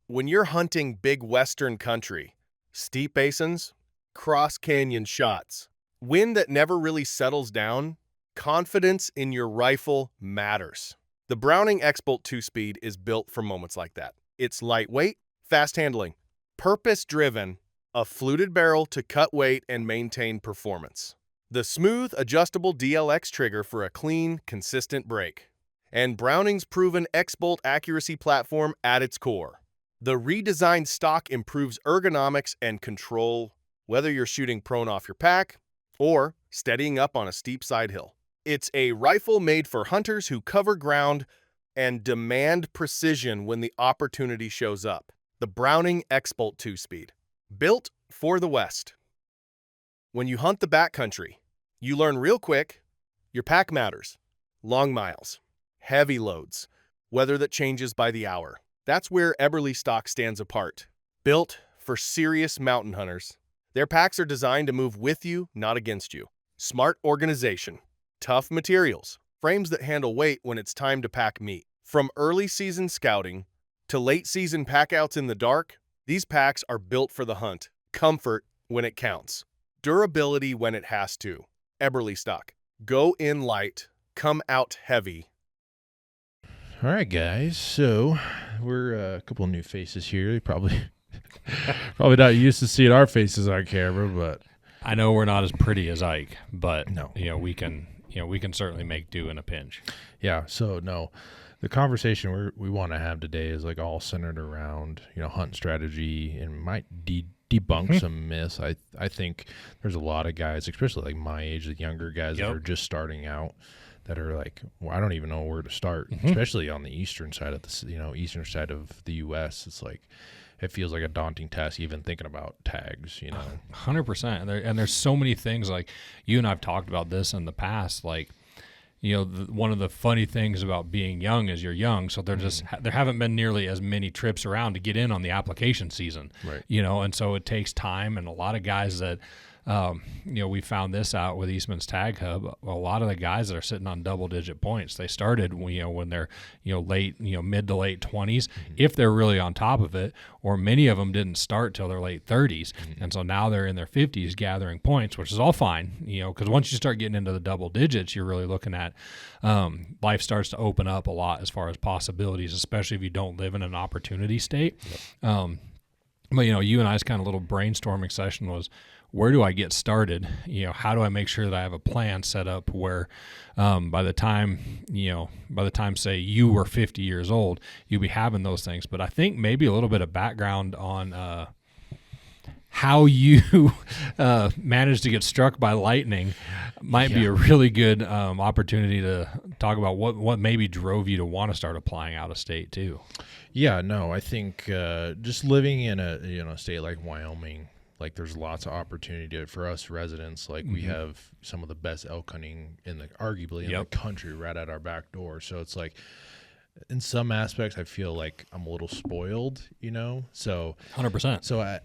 When you're hunting big western country, steep basins, cross canyon shots, wind that never really settles down, confidence in your rifle matters. The Browning X-Bolt 2-Speed is built for moments like that. It's lightweight, fast handling, purpose-driven, a fluted barrel to cut weight and maintain performance. The smooth, adjustable DLX trigger for a clean, consistent break. And Browning's proven X-Bolt accuracy platform at its core. The redesigned stock improves ergonomics and control, whether you're shooting prone off your pack or steadying up on a steep side hill. It's a rifle made for hunters who cover ground and demand precision when the opportunity shows up. The Browning X-Bolt 2-Speed. Built for the West. When you hunt the backcountry, you learn real quick, your pack matters. Long miles, heavy loads, weather that changes by the hour. That's where Eberly stock stands apart. Built for serious mountain hunters. Their packs are designed to move with you, not against you. Smart organization, tough materials, frames that handle weight when it's time to pack meat. From early season scouting to late season packouts in the dark, these packs are built for the hunt. Comfort when it counts. Durability when it has to. Eberly stock. Go in light, come out heavy. All right, guys. So we're a couple of new faces here. You probably not used to seeing our faces on camera, but I know we're not as pretty as Ike, but no, we can certainly make do in a pinch. Yeah. So no, the conversation we want to have today is like all centered around hunt strategy and might debunk some myths. I think there's a lot of guys, especially like my age, the younger guys that are just starting out, that are like, well, I don't even know where to start, especially on the eastern side of the eastern side of the U.S. It's like it feels like a daunting task even thinking about tags. 100%. And there's so many things, like you and I've talked about this in the past, like. One of the funny things about being young is you're young, so there haven't been nearly as many trips around to get in on the application season, right? And so it takes time, and a lot of guys that, we found this out with Eastman's Tag Hub. A lot of the guys that are sitting on double-digit points, they started when they're late, mid to late 20s, if they're really on top of it, or many of them didn't start till their late 30s, and so now they're in their 50s gathering points, which is all fine, because once you start getting into the double digits, you're really looking at life starts to open up a lot as far as possibilities, especially if you don't live in an opportunity state. Yep. But you and I's kind of little brainstorming session was, where do I get started? How do I make sure that I have a plan set up where by the time say you were 50 years old, you'll be having those things. But I think maybe a little bit of background on how you managed to get struck by lightning might be a really good opportunity to talk about what maybe drove you to want to start applying out of state too. Yeah, no, I think just living in a state like Wyoming, like there's lots of opportunity for us residents. Like we have some of the best elk hunting arguably in the country right at our back door. So it's like, in some aspects, I feel like I'm a little spoiled, So 100%. So I,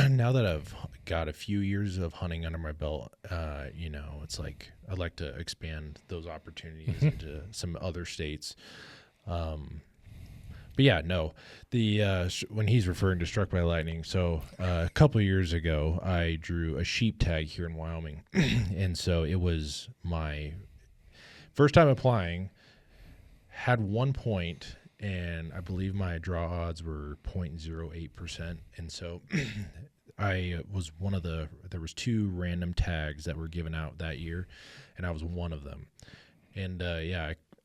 now that I've got a few years of hunting under my belt, it's like I'd like to expand those opportunities into some other states. But yeah, no, when he's referring to struck by lightning, so a couple of years ago, I drew a sheep tag here in Wyoming, and so it was my first time applying, had 1 point, and I believe my draw odds were 0.08%, and so I was there was 2 random tags that were given out that year, and I was one of them, and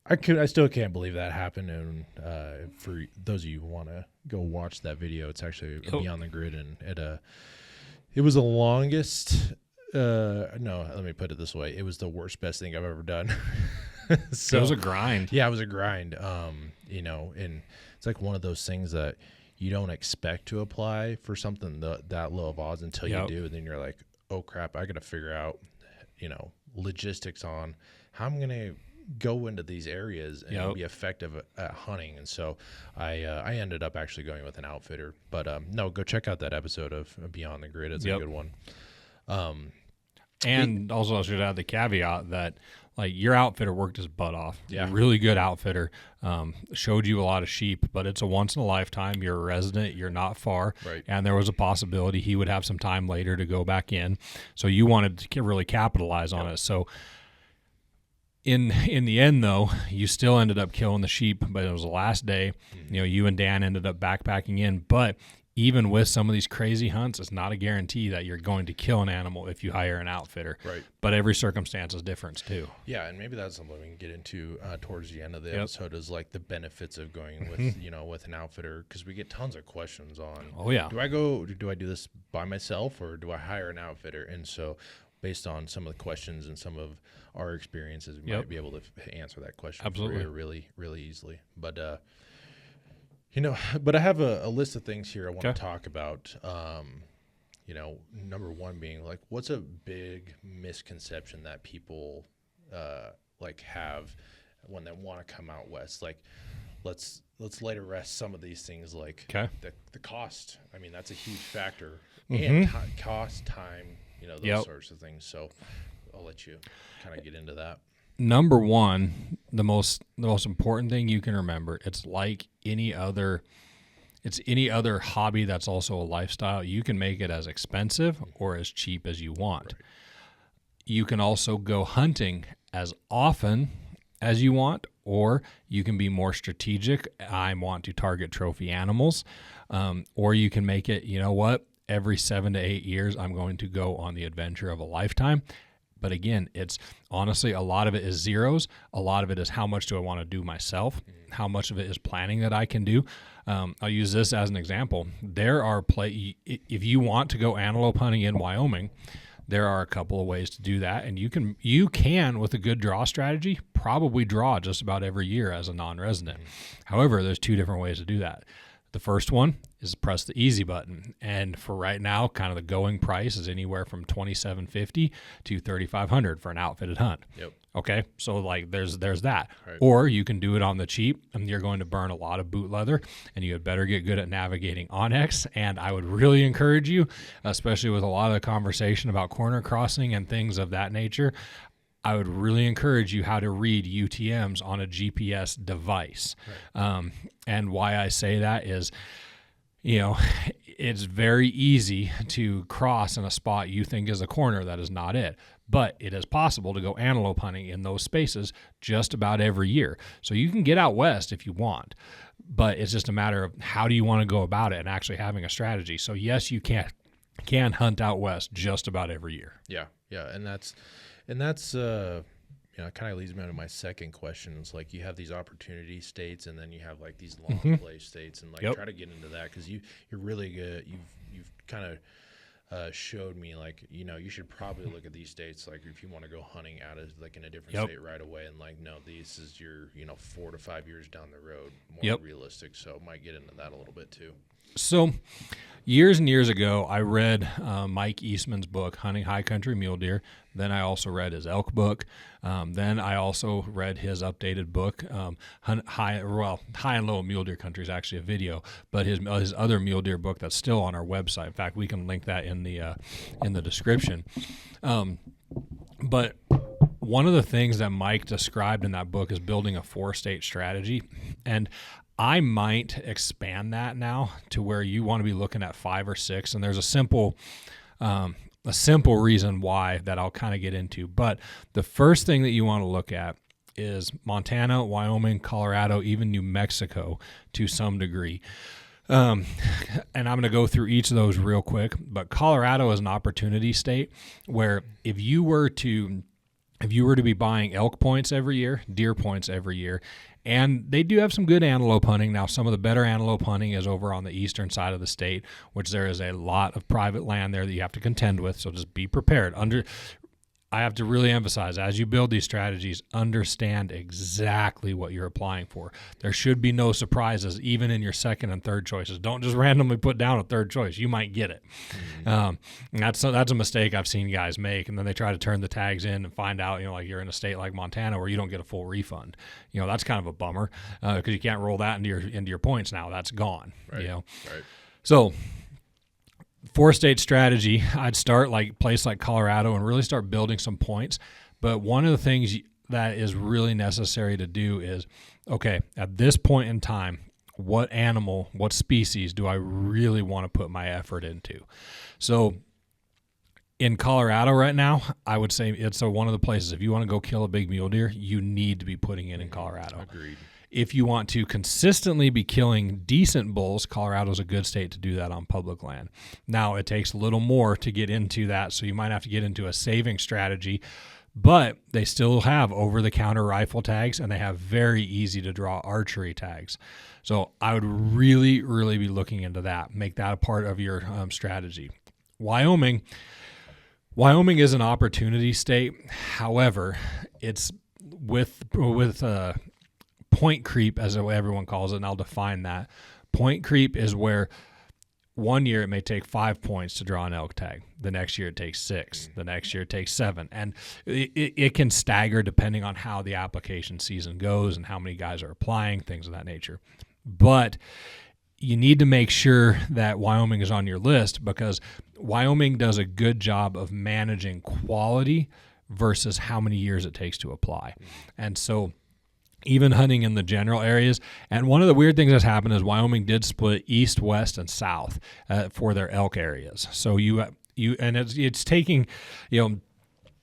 I still can't believe that happened, and for those of you who want to go watch that video, it's actually Beyond the Grid, and it was the longest. No, let me put it this way: it was the best thing I've ever done. So it was a grind. Yeah, it was a grind. And it's like one of those things that you don't expect to apply for something that low of odds until you do, and then you're like, oh crap, I got to figure out, logistics on how I'm gonna go into these areas and be effective at hunting. And so I ended up actually going with an outfitter, but no, go check out that episode of Beyond the Grid. It's a good one. And also I should add the caveat that like your outfitter worked his butt off. Yeah. Really good outfitter. Showed you a lot of sheep, but it's a once in a lifetime. You're a resident. You're not far. Right. And there was a possibility he would have some time later to go back in. So you wanted to really capitalize on it. So in the end, though, you still ended up killing the sheep, but it was the last day. You know, you and Dan ended up backpacking in. But even with some of these crazy hunts, it's not a guarantee that you're going to kill an animal if you hire an outfitter. Right. But every circumstance is different too. Yeah, and maybe that's something we can get into towards the end of the episode is like the benefits of going with with an outfitter, because we get tons of questions on. Oh yeah. Do I do this by myself or do I hire an outfitter? And so, based on some of the questions and some of our experiences, we might be able to answer that question Absolutely. for you really, really easily. But but I have a list of things here I want to talk about. Number one being like, what's a big misconception that people have when they want to come out west? Like, let's lay to rest some of these things, like the cost. I mean, that's a huge factor, and cost, time, those sorts of things. So I'll let you kind of get into that. Number one, the most important thing you can remember, it's like any other hobby that's also a lifestyle. You can make it as expensive or as cheap as you want. Right. You can also go hunting as often as you want, or you can be more strategic. I want to target trophy animals, or you can make it, every 7 to 8 years, I'm going to go on the adventure of a lifetime. But again, it's honestly, a lot of it is zeros. A lot of it is how much do I want to do myself? How much of it is planning that I can do? I'll use this as an example. There are if you want to go antelope hunting in Wyoming, there are a couple of ways to do that. And you can with a good draw strategy, probably draw just about every year as a non-resident. However, there's two different ways to do that. The first one is press the easy button. And for right now, kind of the going price is anywhere from $2,750 to $3,500 for an outfitted hunt. Yep. Okay. So like there's that. Right. Or you can do it on the cheap and you're going to burn a lot of boot leather, and you had better get good at navigating Onyx. And I would really encourage you, especially with a lot of the conversation about corner crossing and things of that nature, I would really encourage you how to read UTMs on a GPS device. Right. And why I say that is, it's very easy to cross in a spot you think is a corner that is not it. But it is possible to go antelope hunting in those spaces just about every year. So you can get out west if you want, but it's just a matter of how do you want to go about it and actually having a strategy. So yes, you can hunt out west just about every year. Yeah. Yeah. And that's it kind of leads me on to my second question. It's like you have these opportunity states, and then you have like these long play states, and like try to get into that, because you're really good. You've kind of showed me like you should probably look at these states, like if you want to go hunting out of like in a different state right away, and like no, this is your 4 to 5 years down the road, more realistic. So might get into that a little bit too. So years and years ago, I read Mike Eastman's book, Hunting High Country Mule Deer. Then I also read his elk book. Then I also read his updated book, High and Low Mule Deer Country is actually a video, but his other mule deer book that's still on our website. In fact, we can link that in the description. But one of the things that Mike described in that book is building a 4-state strategy, and I might expand that now to where you want to be looking at 5 or 6, and there's a simple reason why that I'll kind of get into. But the first thing that you want to look at is Montana, Wyoming, Colorado, even New Mexico to some degree. And I'm going to go through each of those real quick. But Colorado is an opportunity state where if you were to be buying elk points every year, deer points every year, and they do have some good antelope hunting. Now, some of the better antelope hunting is over on the eastern side of the state, which there is a lot of private land there that you have to contend with. So just be prepared. I have to really emphasize, as you build these strategies, understand exactly what you're applying for. There should be no surprises, even in your second and third choices. Don't just randomly put down a third choice. You might get it. That's a mistake I've seen guys make, and then they try to turn the tags in and find out, like you're in a state like Montana where you don't get a full refund. That's kind of a bummer because you can't roll that into your points now. That's gone. Right. Right. So 4-state strategy, I'd start like place like Colorado and really start building some points. But one of the things that is really necessary to do is, okay, at this point in time, what animal, what species do I really want to put my effort into? So in Colorado right now, I would say it's one of the places, if you want to go kill a big mule deer, you need to be putting it in Colorado. Agreed. If you want to consistently be killing decent bulls, Colorado's a good state to do that on public land. Now, it takes a little more to get into that, so you might have to get into a saving strategy, but they still have over-the-counter rifle tags, and they have very easy-to-draw archery tags. So I would really, really be looking into that. Make that a part of your strategy. Wyoming is an opportunity state. However, it's with point creep, as everyone calls it, and I'll define that. Point creep is where one year it may take 5 points to draw an elk tag. The next year it takes 6. The next year it takes 7. And it can stagger depending on how the application season goes and how many guys are applying, things of that nature. But you need to make sure that Wyoming is on your list, because Wyoming does a good job of managing quality versus how many years it takes to apply. And so even hunting in the general areas. And one of the weird things that's happened is Wyoming did split east, west, and south for their elk areas. So it's taking, in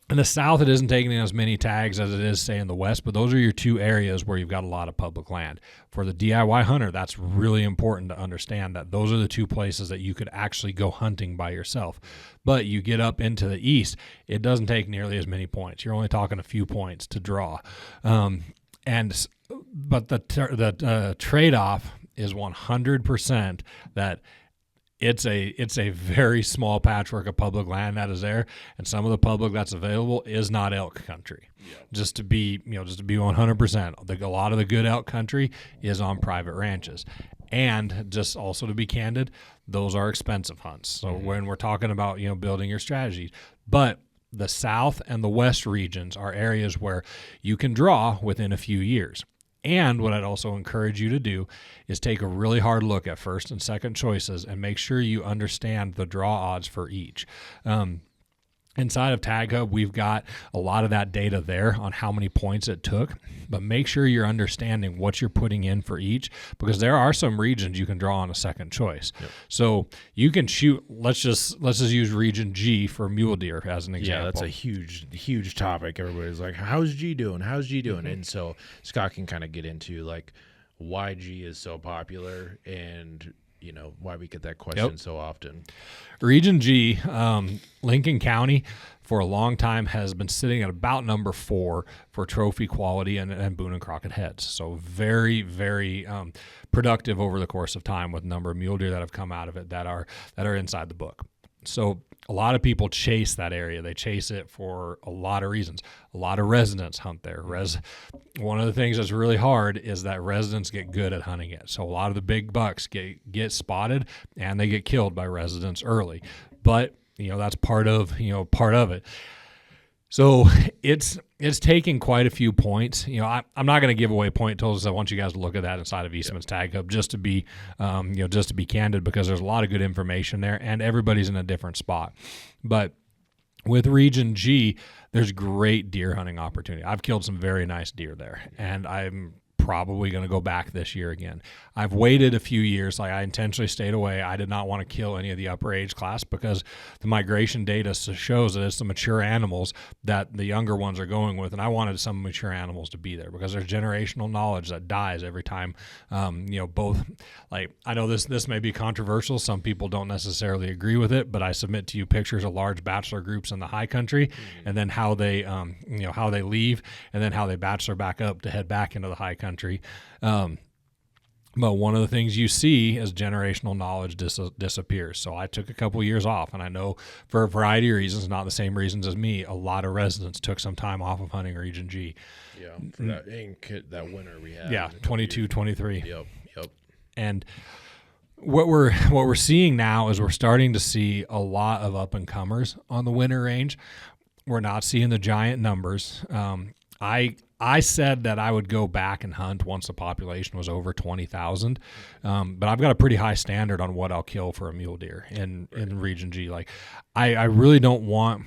the south, it isn't taking as many tags as it is, say, in the west, but those are your two areas where you've got a lot of public land. For the DIY hunter, that's really important to understand, that those are the two places that you could actually go hunting by yourself. But you get up into the east, it doesn't take nearly as many points. You're only talking a few points to draw. But the trade-off is 100% that it's a very small patchwork of public land that is there, and some of the public that's available is not elk country. Yeah. Just to be 100%. A lot of the good elk country is on private ranches. And just also to be candid, those are expensive hunts. So when we're talking about, building your strategies, but the south and the west regions are areas where you can draw within a few years. And what I'd also encourage you to do is take a really hard look at first and second choices and make sure you understand the draw odds for each. Inside of Tag Hub, we've got a lot of that data there on how many points it took, but make sure you're understanding what you're putting in for each, because there are some regions you can draw on a second choice. Yep. So you can shoot, let's just use region G for mule deer as an example. Yeah, that's a huge topic. Everybody's like, how's G doing? How's G doing? And so Scott can kind of get into like why G is so popular and why we get that question so often. Region G, Lincoln County, for a long time has been sitting at about number 4 for trophy quality and Boone and Crockett heads. So very, very productive over the course of time with a number of mule deer that have come out of it that are inside the book. So a lot of people chase that area. They chase it for a lot of reasons. A lot of residents hunt there. One of the things that's really hard is that residents get good at hunting it. So a lot of the big bucks get spotted and they get killed by residents early. But that's part of it. So it's taking quite a few points. I'm not going to give away point totals. I want you guys to look at that inside of Eastman's Tag Hub just to be candid, because there's a lot of good information there and everybody's in a different spot. But with Region G, there's great deer hunting opportunity. I've killed some very nice deer there, and I'm probably going to go back this year again. I've waited a few years. Like, I intentionally stayed away. I did not want to kill any of the upper age class because the migration data shows that it's the mature animals that the younger ones are going with, and I wanted some mature animals to be there because there's generational knowledge that dies every time. Both, like, I know this may be controversial. Some people don't necessarily agree with it, but I submit to you pictures of large bachelor groups in the high country, and then how they how they leave, and then how they bachelor back up to head back into the high country. But one of the things you see is generational knowledge disappears. So I took a couple years off, and I know for a variety of reasons, not the same reasons as me, a lot of residents took some time off of hunting Region G. Yeah, for that winter we had. Yeah, 22, 23. Yep. And what we're seeing now is we're starting to see a lot of up-and-comers on the winter range. We're not seeing the giant numbers. I said that I would go back and hunt once the population was over 20,000, but I've got a pretty high standard on what I'll kill for a mule deer in Region G. Like, I really don't want,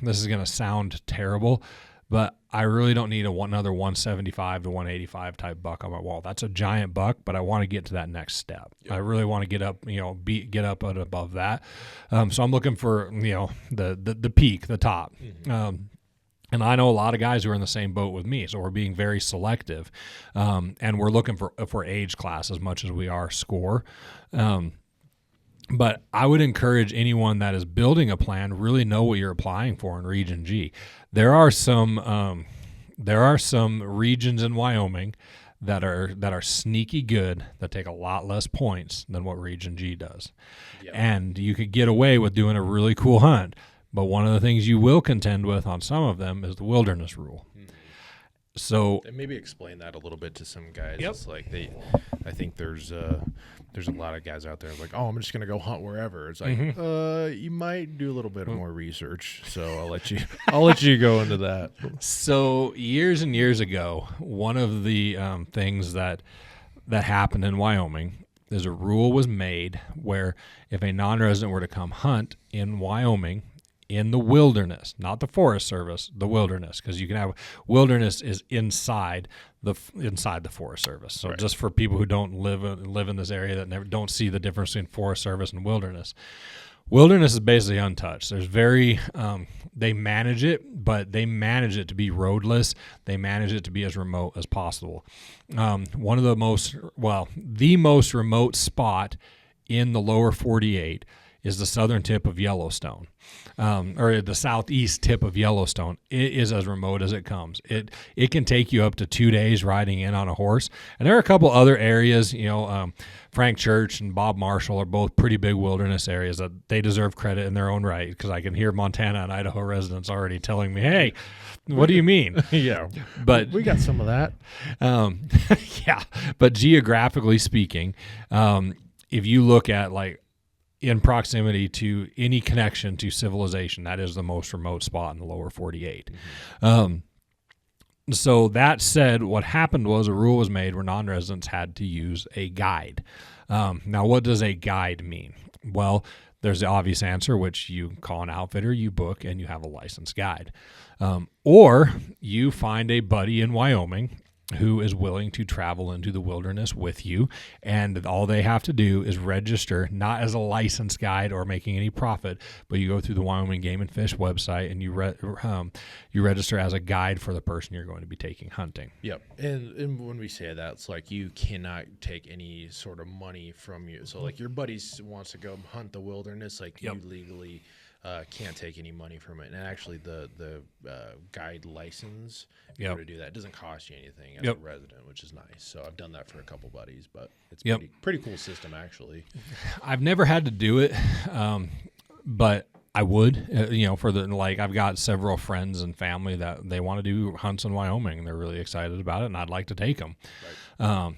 this is going to sound terrible, but I really don't need another 175 to 185 type buck on my wall. That's a giant buck, but I want to get to that next step. Yep. I really want to get up, get up and above that. So I'm looking for, the peak, the top. Mm-hmm. And I know a lot of guys who are in the same boat with me, so we're being very selective, and we're looking for age class as much as we are score. But I would encourage anyone that is building a plan really know what you're applying for in Region G. There are some regions in Wyoming that are sneaky good that take a lot less points than what Region G does, yep. And you could get away with doing a really cool hunt. But one of the things you will contend with on some of them is the wilderness rule. Mm-hmm. So and maybe explain that a little bit to some guys. Yep. It's like I think there's a lot of guys out there like, oh, I'm just gonna go hunt wherever. It's like, mm-hmm. You might do a little bit more research. So I'll let you go into that. So years and years ago, one of the things that happened in Wyoming is a rule was made where if a non-resident were to come hunt in Wyoming, in the wilderness, not the Forest Service, the wilderness, because you can have wilderness is inside the Forest Service. So right. Just for people who don't live in this area that don't see the difference between Forest Service and wilderness. Wilderness is basically untouched. There's they manage it, but they manage it to be roadless. They manage it to be as remote as possible. One of the most remote spot in the lower 48 is the southern tip of Yellowstone, or the southeast tip of Yellowstone. It is as remote as it comes. It can take you up to 2 days riding in on a horse. And there are a couple other areas, Frank Church and Bob Marshall are both pretty big wilderness areas that they deserve credit in their own right, because I can hear Montana and Idaho residents already telling me, hey, what do you mean? Yeah, but we got some of that. Yeah, but geographically speaking, if you look at in proximity to any connection to civilization, that is the most remote spot in the lower 48. Mm-hmm. So that said, what happened was a rule was made where non-residents had to use a guide. Now, what does a guide mean? Well, there's the obvious answer, which you call an outfitter, you book, and you have a licensed guide. Or you find a buddy in Wyoming who is willing to travel into the wilderness with you, and all they have to do is register, not as a licensed guide or making any profit, but you go through the Wyoming Game and Fish website and you register as a guide for the person you're going to be taking hunting. Yep, and when we say that, it's like you cannot take any sort of money from you. So like your buddy wants to go hunt the wilderness, like yep. You legally can't take any money from it. And actually the guide license, if you were to do that, it doesn't cost you anything as yep. a resident, which is nice. So I've done that for a couple buddies, but it's yep. pretty cool system actually. I've never had to do it, but I would, I've got several friends and family that they want to do hunts in Wyoming and they're really excited about it, and I'd like to take them. Right.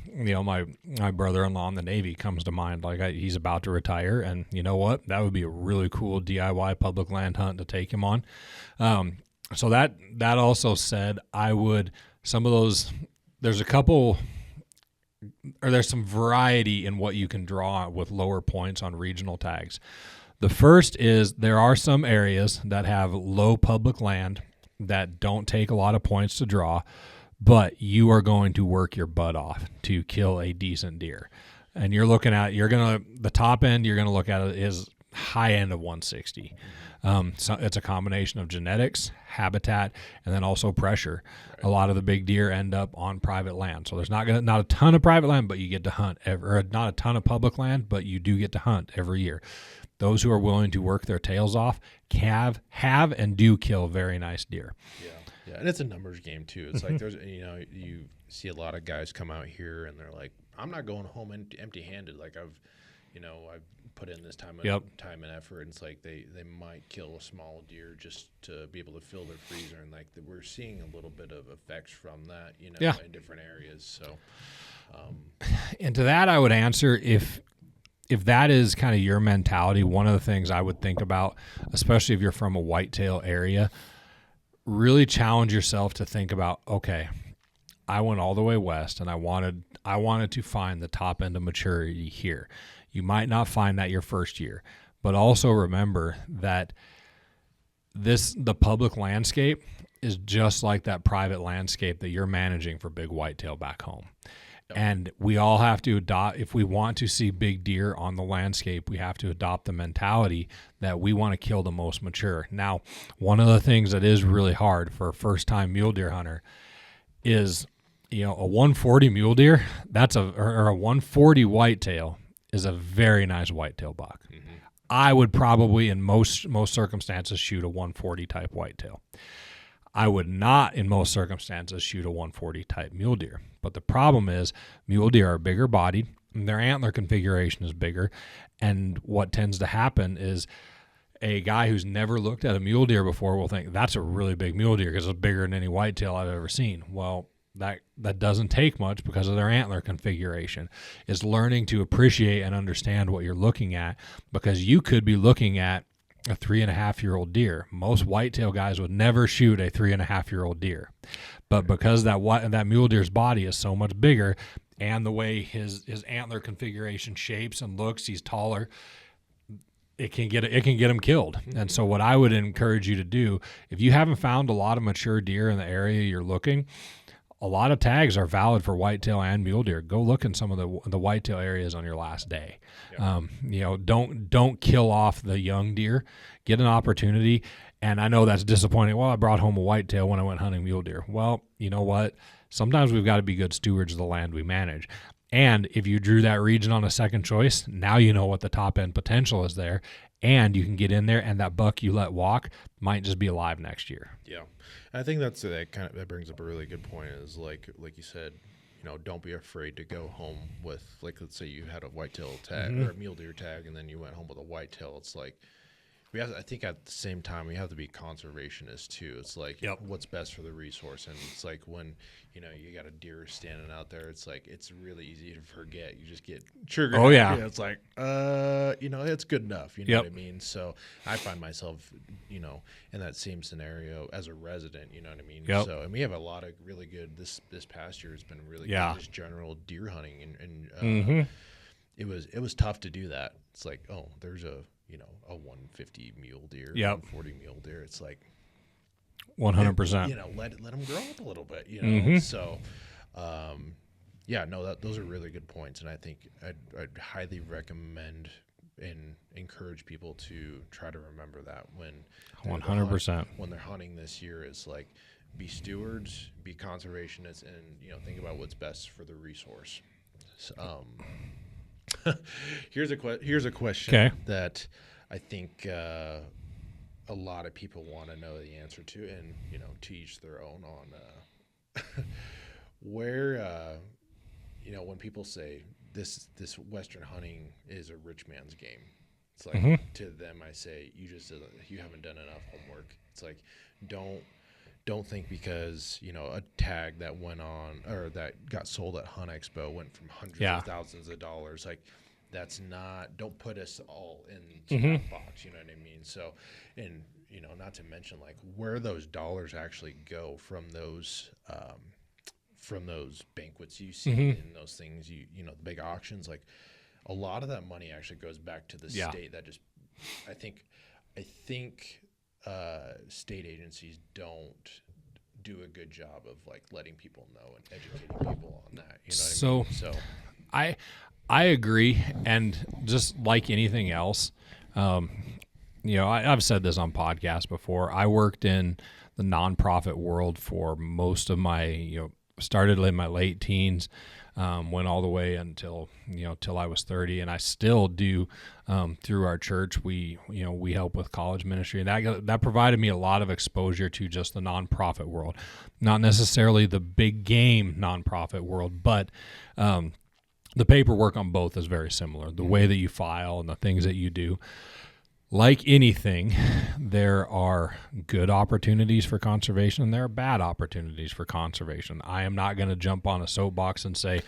My brother-in-law in the Navy comes to mind. He's about to retire, and you know what? That would be a really cool DIY public land hunt to take him on. So that also said, I would, some of those, there's some variety in what you can draw with lower points on regional tags. The first is there are some areas that have low public land that don't take a lot of points to draw, but you are going to work your butt off to kill a decent deer. And the top end you're going to look at it is high end of 160. So it's a combination of genetics, habitat, and then also pressure. Right. A lot of the big deer end up on private land. So there's not a ton of private land, but you get to hunt, or not a ton of public land, but you do get to hunt every year. Those who are willing to work their tails off have and do kill very nice deer. Yeah, and it's a numbers game too. It's like there's you see a lot of guys come out here and they're like, I'm not going home empty-handed. Like I've put in this time and effort. And it's like they might kill a small deer just to be able to fill their freezer, and we're seeing a little bit of effects from that, in different areas. So, and to that I would answer, if that is kind of your mentality, one of the things I would think about, especially if you're from a whitetail area, really challenge yourself to think about, okay, I went all the way west and I wanted to find the top end of maturity here. You might not find that your first year, but also remember that the public landscape is just like that private landscape that you're managing for big whitetail back home. And we all have to adopt, if we want to see big deer on the landscape, we have to adopt the mentality that we want to kill the most mature. Now, one of the things that is really hard for a first-time mule deer hunter is, a 140 mule deer, or a 140 whitetail is a very nice whitetail buck. Mm-hmm. I would probably, in most circumstances, shoot a 140 type whitetail. I would not, in most circumstances, shoot a 140 type mule deer. But the problem is mule deer are bigger bodied, and their antler configuration is bigger. And what tends to happen is a guy who's never looked at a mule deer before will think that's a really big mule deer because it's bigger than any whitetail I've ever seen. Well, that doesn't take much because of their antler configuration. Is learning to appreciate and understand what you're looking at, because you could be looking at a 3.5-year-old deer. Most whitetail guys would never shoot a 3.5-year-old deer, but because that mule deer's body is so much bigger, and the way his antler configuration shapes and looks, he's taller. It can get him killed. Mm-hmm. And so what I would encourage you to do, if you haven't found a lot of mature deer in the area you're looking, a lot of tags are valid for whitetail and mule deer. Go look in some of the whitetail areas on your last day. Yep. Don't kill off the young deer. Get an opportunity. And I know that's disappointing. Well, I brought home a whitetail when I went hunting mule deer. Well, you know what? Sometimes we've got to be good stewards of the land we manage. And if you drew that region on a second choice, now you know what the top end potential is there, and you can get in there, and that buck you let walk might just be alive next year. Yeah. I think that brings up a really good point, is like you said, don't be afraid to go home with, like, let's say you had a whitetail tag or a mule deer tag, and then you went home with a whitetail. It's like, I think at the same time we have to be conservationists too. It's like, what's best for the resource, and it's like when you got a deer standing out there, it's like it's really easy to forget. You just get triggered. Oh yeah, it's like it's good enough. You know what I mean? So I find myself in that same scenario as a resident. You know what I mean? Yep. So, and we have a lot of really good. This past year has been really good, just general deer hunting, and it was tough to do that. It's like, there's a 150 mule deer, 140 mule deer. It's like 100%. Let them grow up a little bit. So, those are really good points, and I think I'd highly recommend and encourage people to try to remember that when 100% when they're hunting this year. Is like, be stewards, be conservationists, and think about what's best for the resource. So, here's a question that I think a lot of people want to know the answer to, and to each their own on where when people say this Western hunting is a rich man's game. It's like, to them I say, you haven't done enough homework. It's like, don't think because a tag that went on or that got sold at Hunt Expo went from hundreds of thousands of dollars. Like, that's not, don't put us all into that box, you know what I mean? So, and not to mention like where those dollars actually go from those banquets you see and those things, the big auctions, like a lot of that money actually goes back to the state. That just, I think state agencies don't do a good job of like letting people know and educating people on that. You know what I mean? So I agree, and just like anything else, I've said this on podcasts before. I worked in the nonprofit world for most of my, started in my late teens, went all the way until I was 30, and I still do. Through our church, we help with college ministry, and that provided me a lot of exposure to just the nonprofit world, not necessarily the big game nonprofit world, but the paperwork on both is very similar. The way that you file and the things that you do. Like anything, there are good opportunities for conservation and there are bad opportunities for conservation. I am not going to jump on a soapbox and say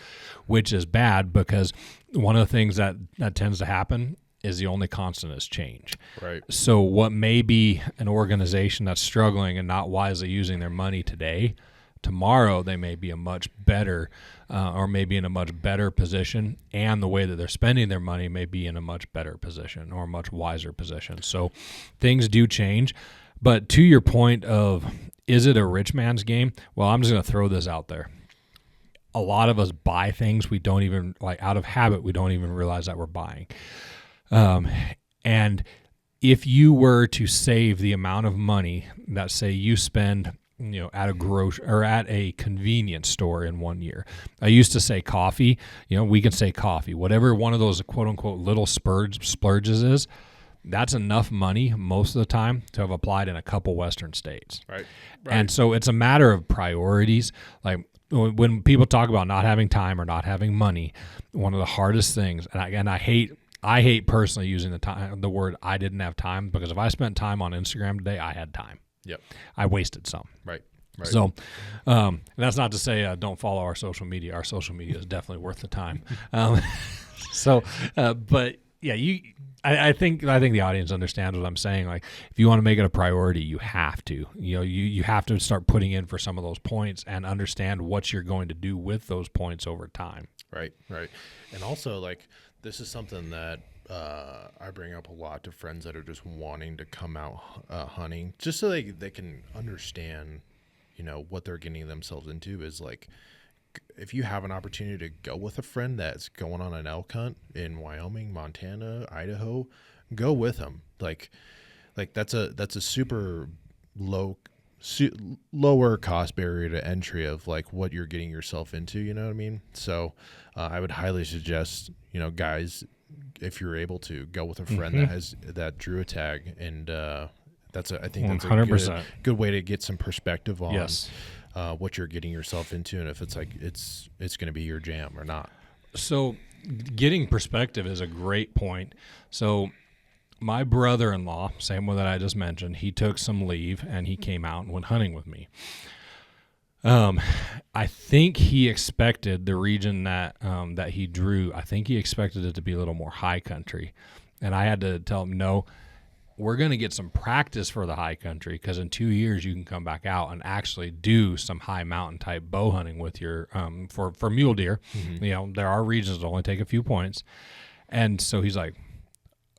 which is bad, because one of the things that tends to happen is the only constant is change. Right. So what may be an organization that's struggling and not wisely using their money today, tomorrow they may be a much better or maybe in a much better position, and the way that they're spending their money may be in a much better position or a much wiser position. So things do change. But to your point of, Is it a rich man's game? Well, I'm just going to throw this out there. A lot of us buy things we don't even, like, out of habit, we don't even realize that we're buying. And if you were to save the amount of money that, say, you spend, at a or at a convenience store in 1 year. I used to say coffee. We can say coffee. Whatever one of those quote unquote little splurges is, that's enough money most of the time to have applied in a couple Western states. Right. And so it's a matter of priorities. Like when people talk about not having time or not having money, one of the hardest things, and I hate personally using the word I didn't have time, because if I spent time on Instagram today, I had time. Yep. I wasted some. Right. So that's not to say don't follow our social media. Our social media is definitely worth the time. But yeah, I think the audience understands what I'm saying. Like, if you want to make it a priority, you have to. You have to start putting in for some of those points and understand what you're going to do with those points over time. Right. And also, like, this is something that I bring up a lot to friends that are just wanting to come out hunting, just so they can understand, what they're getting themselves into. Is like, if you have an opportunity to go with a friend that's going on an elk hunt in Wyoming, Montana, Idaho, go with them. Like that's a super lower cost barrier to entry of like what you're getting yourself into. You know what I mean? So I would highly suggest, guys, if you're able to, go with a friend that drew a tag, and I think that's 100%. A good way to get some perspective on what you're getting yourself into, and if it's like it's going to be your jam or not. So getting perspective is a great point. So my brother-in-law, same one that I just mentioned, he took some leave and he came out and went hunting with me. I think he expected the region that he drew, I think he expected it to be a little more high country. And I had to tell him, no, we're going to get some practice for the high country, because in 2 years you can come back out and actually do some high mountain type bow hunting with your, for mule deer. Mm-hmm. There are regions that only take a few points. And so he's like,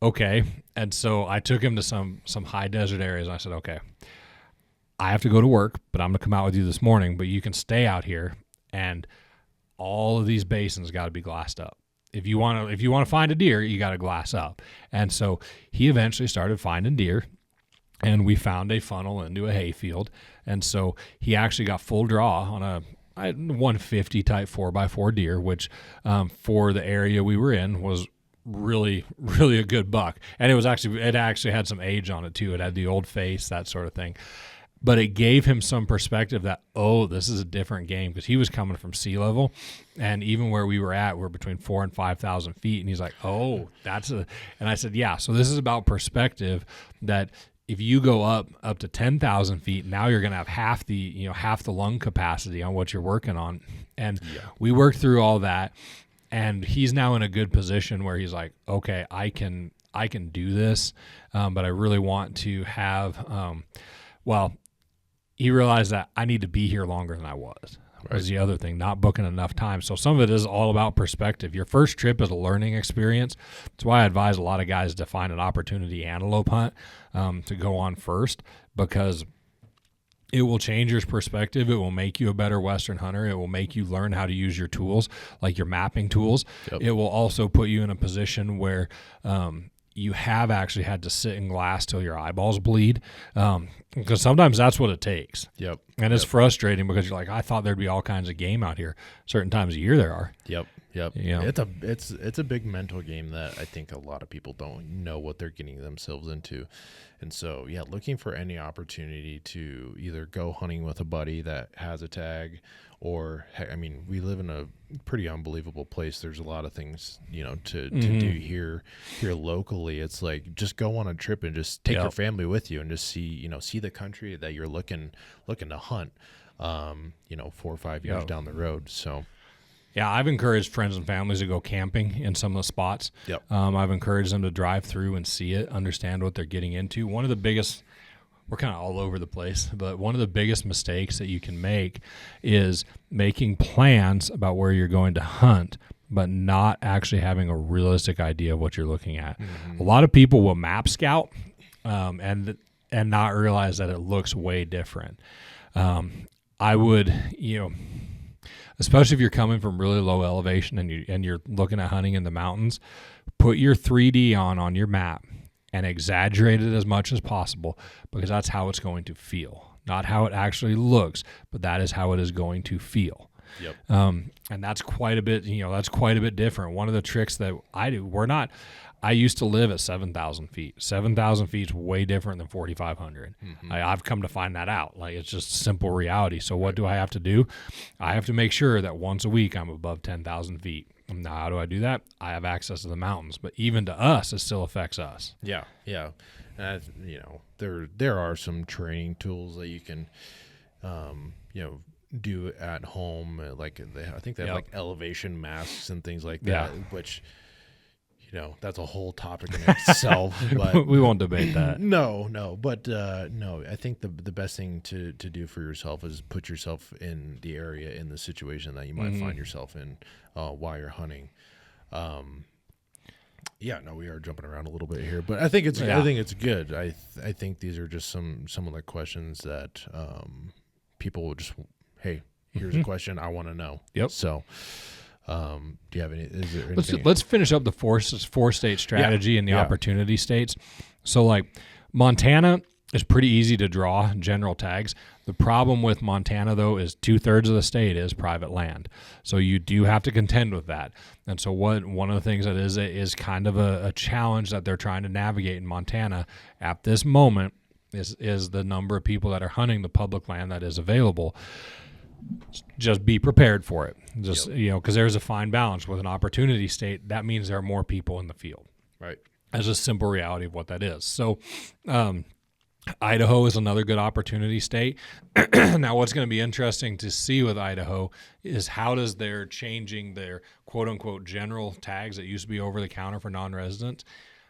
okay. And so I took him to some high desert areas, and I said, okay, I have to go to work, but I'm going to come out with you this morning, but you can stay out here, and all of these basins got to be glassed up. If you want to find a deer, you got to glass up. And so he eventually started finding deer, and we found a funnel into a hayfield. And so he actually got full draw on a 150 type 4x4 deer, which for the area we were in was really, really a good buck. And it actually had some age on it too. It had the old face, that sort of thing. But it gave him some perspective that, this is a different game, because he was coming from sea level, and even where we were at, we're between 4,000 and 5,000 feet, and he's like, and I said, yeah, so this is about perspective, that if you go up to 10,000 feet, now you're going to have half the lung capacity on what you're working on. And we worked through all that, and he's now in a good position where he's like, okay, I can do this, but I really want to have, he realized that I need to be here longer than I was. Right. Was the other thing, not booking enough time. So some of it is all about perspective. Your first trip is a learning experience. That's why I advise a lot of guys to find an opportunity antelope hunt to go on first, because it will change your perspective. It will make you a better Western hunter. It will make you learn how to use your tools, like your mapping tools. Yep. It will also put you in a position where you have actually had to sit in glass till your eyeballs bleed, because sometimes that's what it takes. Yep. And it's frustrating, because you're like, I thought there'd be all kinds of game out here. Certain times a year there are. Yep. It's a big mental game that I think a lot of people don't know what they're getting themselves into. And so, looking for any opportunity to either go hunting with a buddy that has a tag, or, we live in a pretty unbelievable place. There's a lot of things, to do here locally. It's like, just go on a trip and just take your family with you and just see the country that you're looking to hunt, 4 or 5 years down the road. So. Yeah, I've encouraged friends and families to go camping in some of the spots. Yep. I've encouraged them to drive through and see it, understand what they're getting into. One of the biggest, we're kind of all over the place, but one of the biggest mistakes that you can make is making plans about where you're going to hunt, but not actually having a realistic idea of what you're looking at. Mm-hmm. A lot of people will map scout and not realize that it looks way different. I would, especially if you're coming from really low elevation and you're looking at hunting in the mountains, put your 3D on your map and exaggerate it as much as possible, because that's how it's going to feel. Not how it actually looks, but that is how it is going to feel. Yep. And that's quite a bit, that's quite a bit different. One of the tricks that I do, I used to live at 7,000 feet. 7,000 feet is way different than 4,500. I've come to find that out. Like, it's just simple reality. So what do I have to do? I have to make sure that once a week I'm above 10,000 feet. Now, how do I do that? I have access to the mountains, but even to us, it still affects us. Yeah. There are some training tools that you can, do at home. Like I think they have like elevation masks and things like that, which, that's a whole topic in itself. But we won't debate that. No. But I think the best thing to do for yourself is put yourself in the area, in the situation that you might find yourself in while you're hunting. We are jumping around a little bit here, but I think it's good. I think these are just some of the questions that people will just, hey, here's a question I want to know. Yep. So, do you have any? Is there anything? Let's finish up the four state strategy and the opportunity states. So, like, Montana is pretty easy to draw general tags. The problem with Montana, though, is 2/3 of the state is private land. So you do have to contend with that. And so one of the things that is kind of a challenge that they're trying to navigate in Montana at this moment is the number of people that are hunting the public land that is available. Just be prepared for it. Just, because there's a fine balance with an opportunity state. That means there are more people in the field. Right. That's a simple reality of what that is. So, Idaho is another good opportunity state. Now, what's going to be interesting to see with Idaho is how does they're changing their quote-unquote general tags that used to be over-the-counter for non-residents,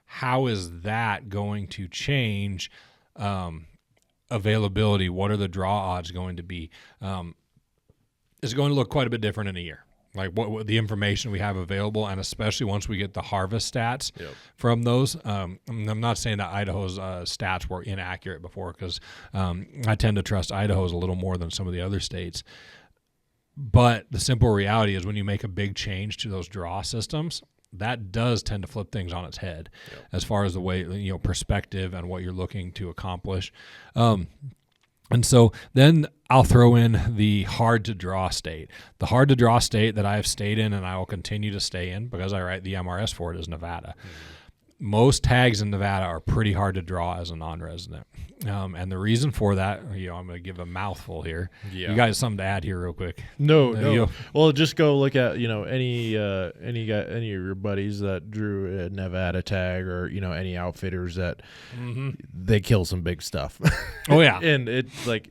how is that going to change availability? What are the draw odds going to be? It's going to look quite a bit different in a year. Like what the information we have available, and especially once we get the harvest stats from those. I'm not saying that Idaho's stats were inaccurate before, because I tend to trust Idaho's a little more than some of the other states. But the simple reality is when you make a big change to those draw systems, that does tend to flip things on its head as far as the way, perspective and what you're looking to accomplish. And so then I'll throw in the hard-to-draw state. The hard-to-draw state that I have stayed in and I will continue to stay in because I write the MRS for it is Nevada. Most tags in Nevada are pretty hard to draw as a non-resident. And the reason for that, I'm going to give a mouthful here. Yeah. You guys something to add here real quick? No. Well, just go look at, any of your buddies that drew a Nevada tag, or, any outfitters that they kill some big stuff. Oh, yeah. And it's like,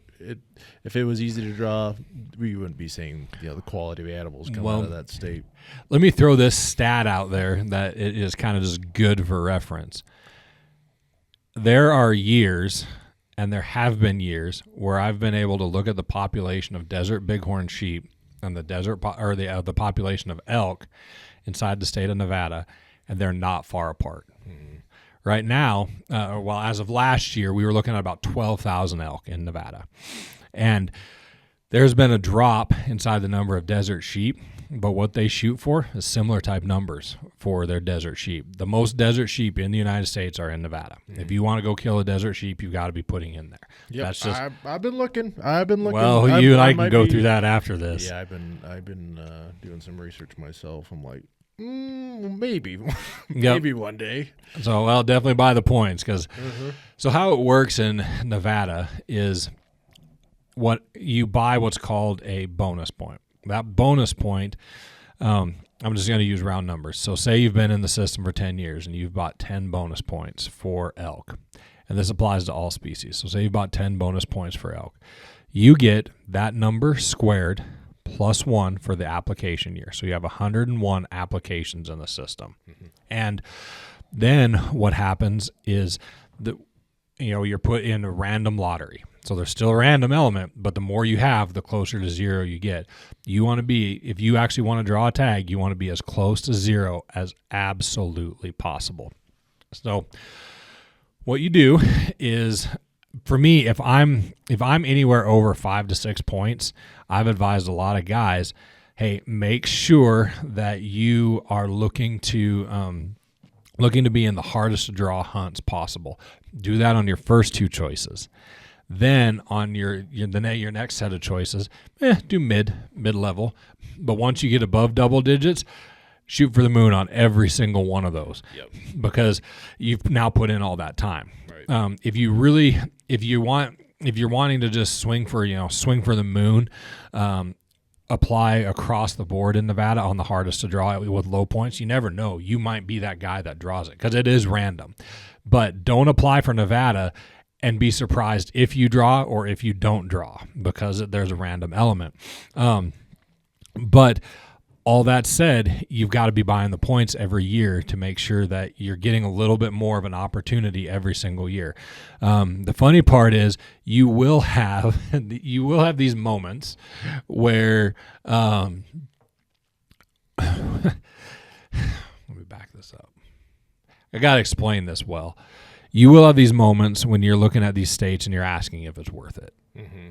if it was easy to draw, we wouldn't be seeing the quality of animals come out of that state. Let me throw this stat out there that it is kind of just good for reference. There are years, and there have been years, where I've been able to look at the population of desert bighorn sheep and the the population of elk inside the state of Nevada, and they're not far apart. Right now, as of last year, we were looking at about 12,000 elk in Nevada. And there's been a drop inside the number of desert sheep, but what they shoot for is similar type numbers for their desert sheep. The most desert sheep in the United States are in Nevada. If you want to go kill a desert sheep, you've got to be putting in there. Yep. That's just. I've been looking. Well, you and I can go through that after this. Yeah, I've been doing some research myself. I'm like, maybe one day. So, definitely buy the points, because so how it works in Nevada is you buy what's called a bonus point. That bonus point, I'm just going to use round numbers. So say you've been in the system for 10 years and you've bought 10 bonus points for elk. And this applies to all species. So say you bought 10 bonus points for elk. You get that number squared plus 1 for the application year. So you have 101 applications in the system. And then what happens is that you're put in a random lottery. So there's still a random element, but the more you have, the closer to zero you get. You want to be, if you actually want to draw a tag, you want to be as close to zero as absolutely possible. So what you do is for me, if I'm anywhere over 5 to 6 points, I've advised a lot of guys, hey, make sure that you are looking to be in the hardest to draw hunts possible. Do that on your first 2 choices. Then on your next set of choices, do mid level. But once you get above double digits, shoot for the moon on every single one of those. Yep. Because you've now put in all that time. Right. If you're wanting to just swing for the moon, apply across the board in Nevada on the hardest to draw with low points. You never know. You might be that guy that draws it because it is random. But don't apply for Nevada and be surprised if you draw or if you don't draw because there's a random element. But all that said, you've got to be buying the points every year to make sure that you're getting a little bit more of an opportunity every single year. The funny part is you will have these moments where let me back this up. I got to explain this well. You will have these moments when you're looking at these states and you're asking if it's worth it. Mm-hmm.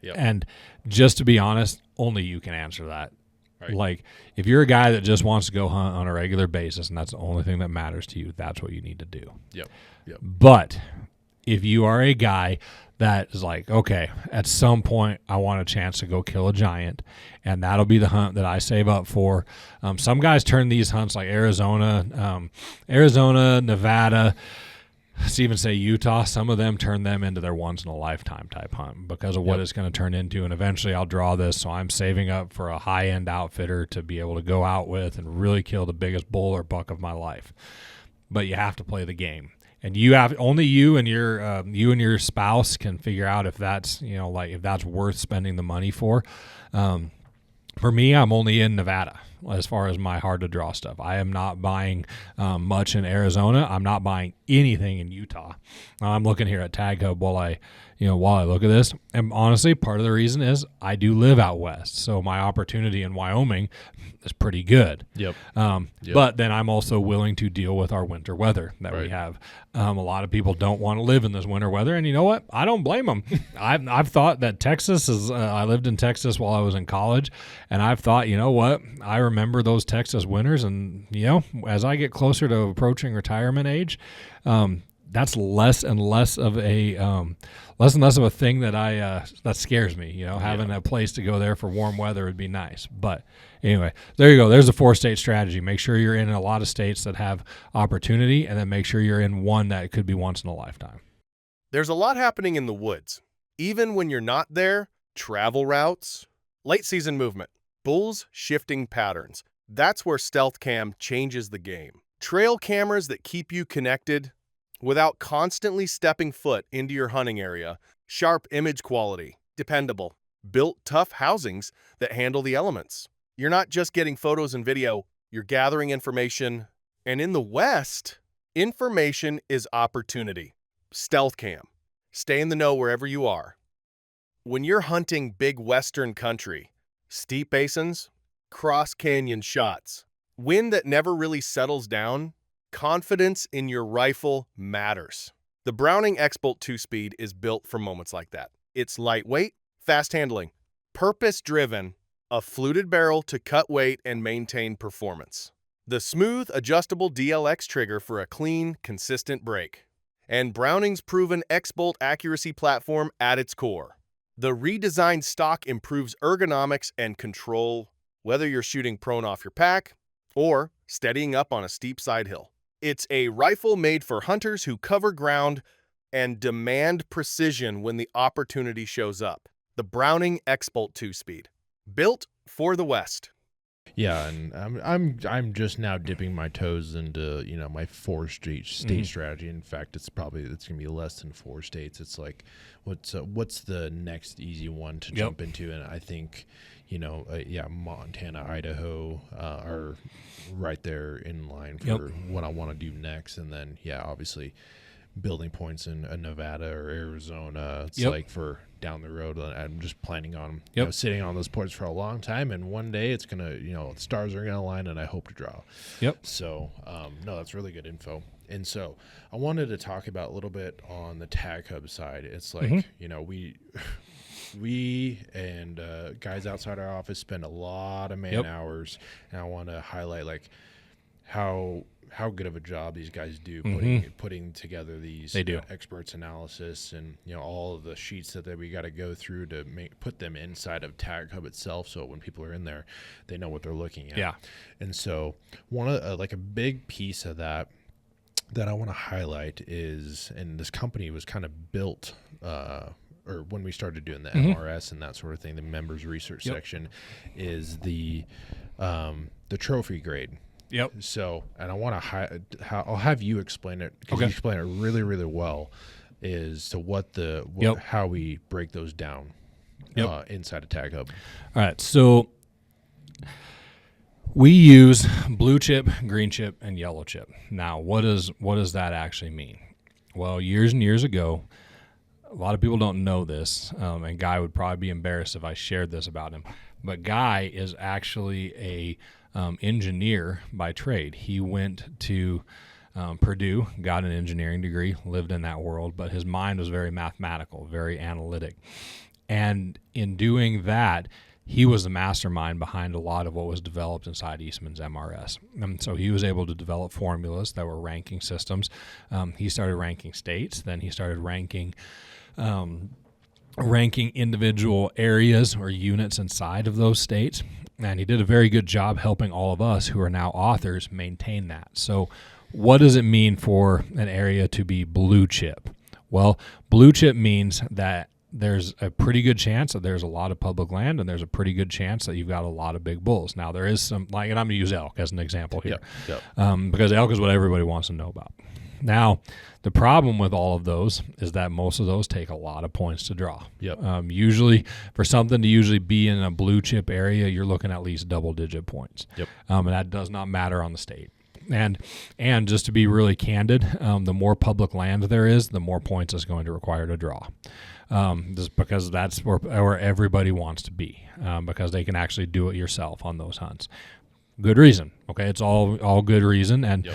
Yep. And just to be honest, only you can answer that. Right. Like, if you're a guy that just wants to go hunt on a regular basis and that's the only thing that matters to you, that's what you need to do. Yep. But if you are a guy that is like, okay, at some point I want a chance to go kill a giant, and that'll be the hunt that I save up for. Some guys turn these hunts like Arizona, Nevada, let's even say Utah, some of them turn them into their once-in-a-lifetime type hunt because of what it's going to turn into, and eventually I'll draw this, so I'm saving up for a high-end outfitter to be able to go out with and really kill the biggest bull or buck of my life. But you have to play the game. And only you and your spouse can figure out if that's if that's worth spending the money for. For me, I'm only in Nevada as far as my hard to draw stuff. I am not buying much in Arizona. I'm not buying anything in Utah. I'm looking here at Tag Hub while I look at this. And honestly, part of the reason is I do live out west, so my opportunity in Wyoming is pretty good. Yep. But then I'm also willing to deal with our winter weather that we have. A lot of people don't want to live in this winter weather, and you know what? I don't blame them. I've thought that Texas is. I lived in Texas while I was in college, and I've thought, you know what? I remember those Texas winters, and as I get closer to approaching retirement age, that's less and less of a thing that scares me. Having a place to go there for warm weather would be nice. But anyway, there you go. There's a 4-state strategy. Make sure you're in a lot of states that have opportunity, and then make sure you're in one that could be once in a lifetime. There's a lot happening in the woods. Even when you're not there, travel routes, late season movement, bulls shifting patterns. That's where Stealth Cam changes the game. Trail cameras that keep you connected without constantly stepping foot into your hunting area, sharp image quality, dependable, built tough housings that handle the elements. You're not just getting photos and video, you're gathering information. And in the West, information is opportunity. Stealth Cam. Stay in the know wherever you are. When you're hunting big Western country, steep basins, cross canyon shots, wind that never really settles down, confidence in your rifle matters. The Browning X-Bolt 2-Speed is built for moments like that. It's lightweight, fast handling, purpose-driven, a fluted barrel to cut weight and maintain performance. The smooth, adjustable DLX trigger for a clean, consistent break. And Browning's proven X-Bolt accuracy platform at its core. The redesigned stock improves ergonomics and control, whether you're shooting prone off your pack or steadying up on a steep side hill. It's a rifle made for hunters who cover ground and demand precision when the opportunity shows up. The Browning X-Bolt 2-Speed, built for the West. Yeah, and I'm just now dipping my toes into my 4-state strategy. In fact, it's gonna be less than 4 states. It's like what's the next easy one to jump into? And I think Montana, Idaho are right there in line for what I want to do next. And then obviously building points in Nevada or Arizona. It's like for down the road. I'm just planning on sitting on those points for a long time, and one day it's gonna the stars are gonna align, and I hope to draw. So no, that's really good info. And so I wanted to talk about a little bit on the tag hub side. It's like, Mm-hmm. you know, we and guys outside our office spend a lot of man Yep. hours, and I want to highlight like how good of a job these guys do putting together these They do. experts analysis, and you know, all of the sheets that we got to go through to put them inside of Tag Hub itself, so when people are in there, they know what they're looking at. Yeah. And so one of like a big piece of that I want to highlight is, and this company was kind of built or when we started doing the MRS and that sort of thing, the members research section, is the trophy grade. Yep. So, and I want to I'll have you explain it, because you explain it really, really well, is to how we break those down inside of Tag Hub. All right. So we use blue chip, green chip, and yellow chip. Now, what does that actually mean? Well, years and years ago, a lot of people don't know this, and Guy would probably be embarrassed if I shared this about him. But Guy is actually a engineer by trade. He went to Purdue, got an engineering degree, lived in that world, but his mind was very mathematical, very analytic. And in doing that, he was the mastermind behind a lot of what was developed inside Eastman's MRS. And so he was able to develop formulas that were ranking systems. He started ranking states, then he started ranking individual areas or units inside of those states. And he did a very good job helping all of us who are now authors maintain that. So what does it mean for an area to be blue chip? Well, blue chip means that there's a pretty good chance that there's a lot of public land, and there's a pretty good chance that you've got a lot of big bulls. Now, there is some, and I'm going to use elk as an example here, because elk is what everybody wants to know about. Now, the problem with all of those is that most of those take a lot of points to draw. Usually, for something to usually be in a blue chip area, you're looking at least double-digit points. And that does not matter on the state. And just to be really candid, the more public land there is, the more points it's going to require to draw. Just because that's where everybody wants to be, because they can actually do it yourself on those hunts. Good reason. Okay, it's all good reason, and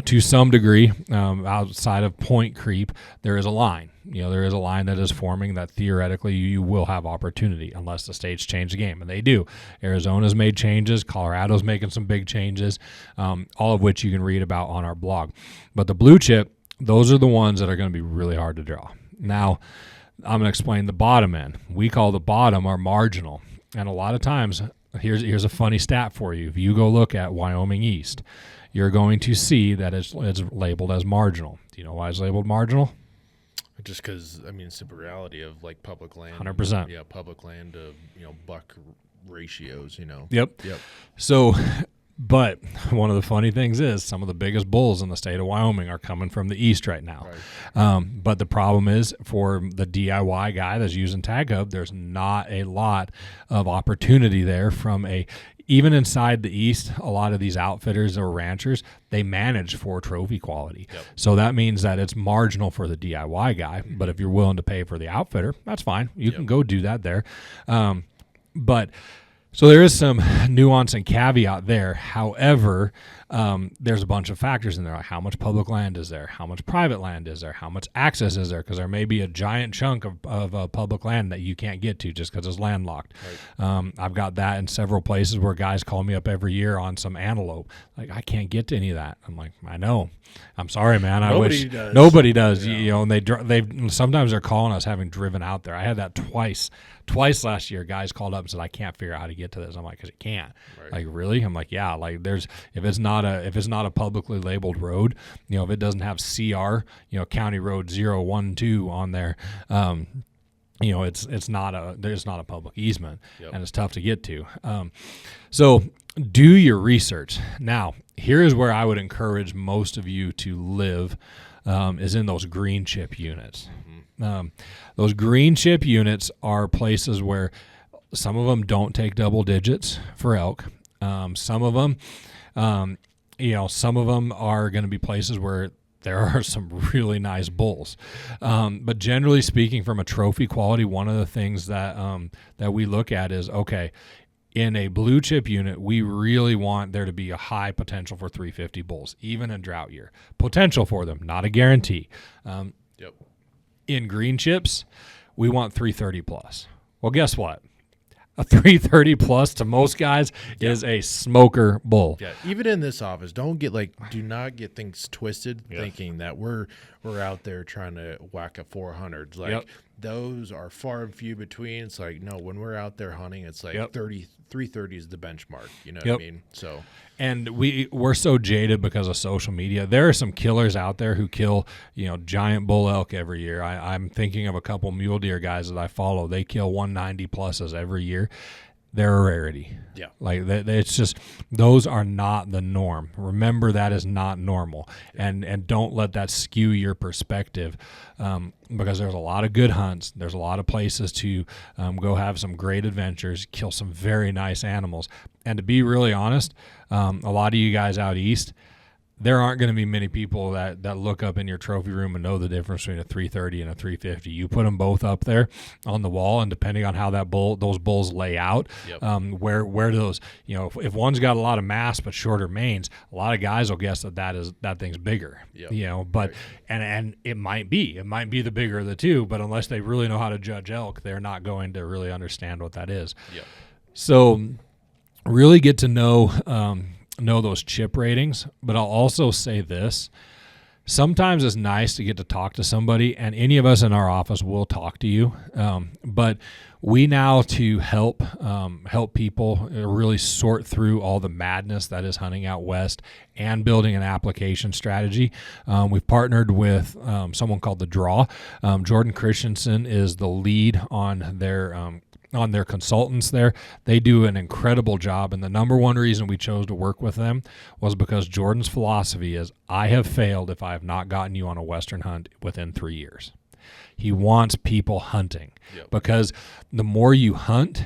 to some degree, outside of point creep, there is a line. There is a line that is forming that theoretically you will have opportunity unless the states change the game, and they do. Arizona's made changes, Colorado's making some big changes, all of which you can read about on our blog. But the blue chip, those are the ones that are going to be really hard to draw. Now, I'm going to explain the bottom end. We call the bottom our marginal, and a lot of times, here's a funny stat for you. If you go look at Wyoming East, you're going to see that it's labeled as marginal. Do you know why it's labeled marginal? Just because, simple reality of like public land. 100%. Yeah, public land to, buck ratios, Yep. So, but one of the funny things is some of the biggest bulls in the state of Wyoming are coming from the east right now. But the problem is for the DIY guy that's using Tag Hub, there's not a lot of opportunity there even inside the east. A lot of these outfitters or ranchers, they manage for trophy quality. So that means that it's marginal for the DIY guy. But if you're willing to pay for the outfitter, that's fine. You can go do that there. So there is some nuance and caveat there. However, there's a bunch of factors in there, like how much public land is there, how much private land is there, how much access is there, because there may be a giant chunk of public land that you can't get to just because it's landlocked. I've got that in several places where guys call me up every year on some antelope. Like, I can't get to any of that. I'm like, I know. I'm sorry, man. Nobody does. And they sometimes they're calling us having driven out there. I had that twice last year. Guys called up and said, I can't figure out how to get to this. I'm like, because you can't. Like, really? I'm like, yeah. Like, if it's not a publicly labeled road, if it doesn't have CR, County Road 012 on there, there's not a public easement, and it's tough to get to. So do your research. Now, here is where I would encourage most of you to live, is in those green chip units. Those green chip units are places where some of them don't take double digits for elk. Some of them are going to be places where there are some really nice bulls. But generally speaking, from a trophy quality, one of the things that we look at is, okay, in a blue chip unit, we really want there to be a high potential for 350 bulls, even in drought year. Potential for them, not a guarantee. Yep. In green chips, we want 330 plus. Well, guess what? A 330 plus to most guys is a smoker bull. Yeah, even in this office, do not get things twisted, thinking that we're out there trying to whack a 400s. Like those are far and few between. It's like, no, when we're out there hunting, it's like 330 is the benchmark. You know what I mean? So, and we're so jaded because of social media. There are some killers out there who kill, giant bull elk every year. I'm thinking of a couple mule deer guys that I follow. They kill 190 pluses every year. They're a rarity. Yeah. Like it's just, those are not the norm. Remember, that is not normal. And don't let that skew your perspective, because there's a lot of good hunts. There's a lot of places to go have some great adventures, kill some very nice animals. And to be really honest, a lot of you guys out east, there aren't going to be many people that look up in your trophy room and know the difference between a 330 and a 350. You put them both up there on the wall, and depending on how those bulls lay out, where those, if one's got a lot of mass but shorter manes, a lot of guys will guess that thing's bigger. But and it might be the bigger of the two, but unless they really know how to judge elk, they're not going to really understand what that is. So really get to know those chip ratings. But I'll also say this: sometimes it's nice to get to talk to somebody, and any of us in our office will talk to you. But we now, to help people really sort through all the madness that is hunting out west and building an application strategy, we've partnered with someone called The Draw. Jordan Christensen is the lead on their consultants there. They do an incredible job, and the number one reason we chose to work with them was because Jordan's philosophy is, I have failed if I have not gotten you on a Western hunt within 3 years. He wants people hunting, because the more you hunt,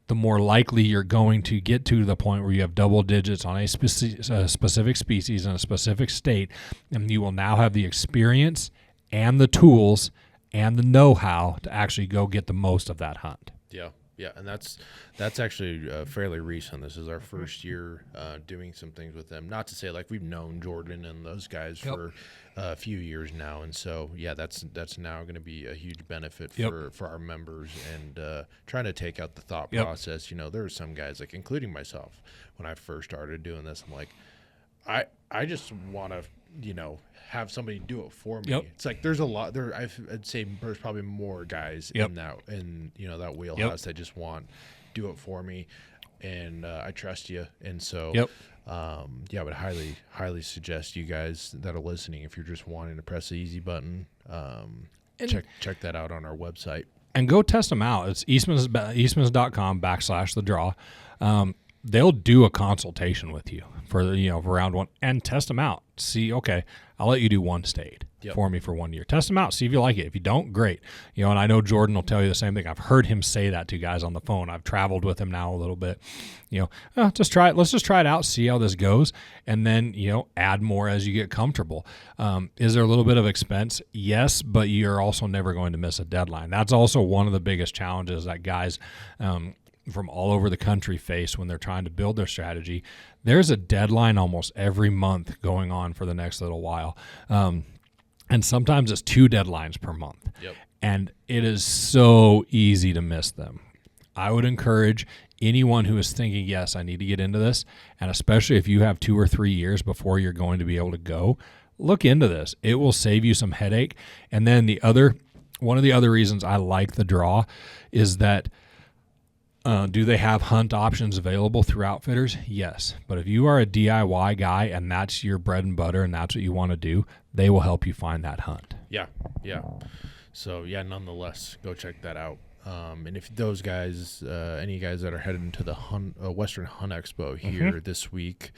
the more likely you're going to get to the point where you have double digits on a specific species in a specific state, and you will now have the experience and the tools and the know-how to actually go get the most of that hunt. Yeah, and that's actually fairly recent. This is our first year doing some things with them. Not to say like we've known Jordan and those guys for a few years now, and so that's now going to be a huge benefit for our members, and trying to take out the thought process. There are some guys, like including myself, when I first started doing this, I'm like, I just want to have somebody do it for me. It's like there's a lot there. I'd say there's probably more guys in that wheelhouse that just want do it for me, and I trust you, and so I would highly suggest you guys that are listening, if you're just wanting to press the easy button, check that out on our website and go test them out. It's Eastmans.com/the draw. They'll do a consultation with you for round one and test them out. See, okay, I'll let you do one state for me for 1 year. Test them out. See if you like it. If you don't, great. And I know Jordan will tell you the same thing. I've heard him say that to guys on the phone. I've traveled with him now a little bit. Just try it. Let's just try it out. See how this goes, and then add more as you get comfortable. Is there a little bit of expense? Yes, but you're also never going to miss a deadline. That's also one of the biggest challenges that guys from all over the country face when they're trying to build their strategy. There's a deadline almost every month going on for the next little while. And sometimes it's 2 deadlines per month. And it is so easy to miss them. I would encourage anyone who is thinking, yes, I need to get into this, and especially if you have 2 or 3 years before you're going to be able to go, look into this. It will save you some headache. And then one of the other reasons I like The Draw is that do they have hunt options available through outfitters? Yes. But if you are a DIY guy and that's your bread and butter and that's what you want to do, they will help you find that hunt. Yeah. So, nonetheless, go check that out. And if those guys, any guys that are headed into the Western Hunt Expo here this week,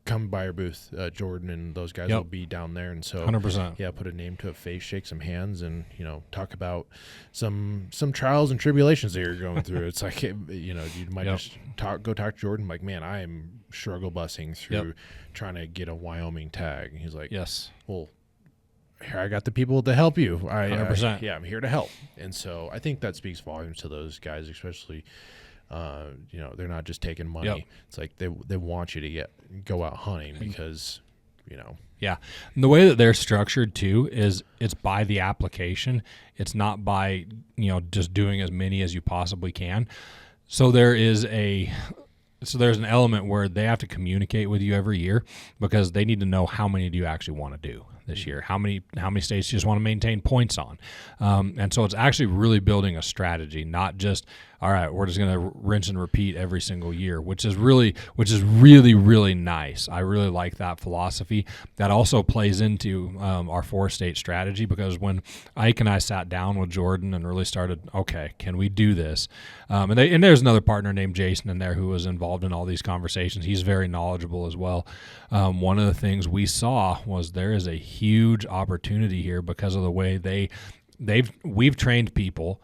come by our booth. Jordan and ththose guys will be down there, and so 100%. Put a name to a face, shake some hands, and talk about some trials and tribulations that you're going through. It's like you might just go talk to Jordan, like, man, I am struggle busing through trying to get a Wyoming tag. And he's like, yes, well, here I got the people to help you. 100%. I'm here to help, and so I think that speaks volumes to those guys, especially They're not just taking money. Yep. It's like they want you to go out hunting because, Yeah. And the way that they're structured too is it's by the application. It's not by, just doing as many as you possibly can. So there's an element where they have to communicate with you every year because they need to know how many do you actually want to do this year. How many states you just want to maintain points on. And so it's actually really building a strategy, not just, all right, we're just going to rinse and repeat every single year, which is really, really nice. I really like that philosophy. That also plays into our 4-state strategy because when Ike and I sat down with Jordan and really started, okay, can we do this? And there's another partner named Jason in there who was involved in all these conversations. He's very knowledgeable as well. One of the things we saw was there is a huge opportunity here because of the way we've trained people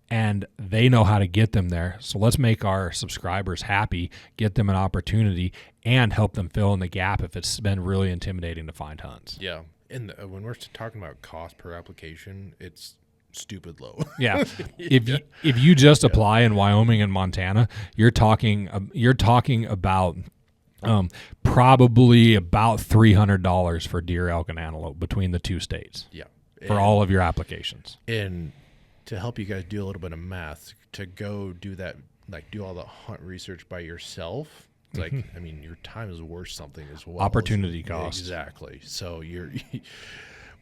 and they know how to get them there. So let's make our subscribers happy, get them an opportunity, and help them fill in the gap if it's been really intimidating to find hunts. Yeah. And when we're talking about cost per application, it's stupid low. Yeah. If you just apply in Wyoming and Montana, you're talking about probably about $300 for deer, elk, and antelope between the 2 states. Yeah. For all of your applications. And to help you guys do a little bit of math, to go do that, like do all the hunt research by yourself, it's like, I mean, your time is worth something as well. Opportunity cost. Exactly. So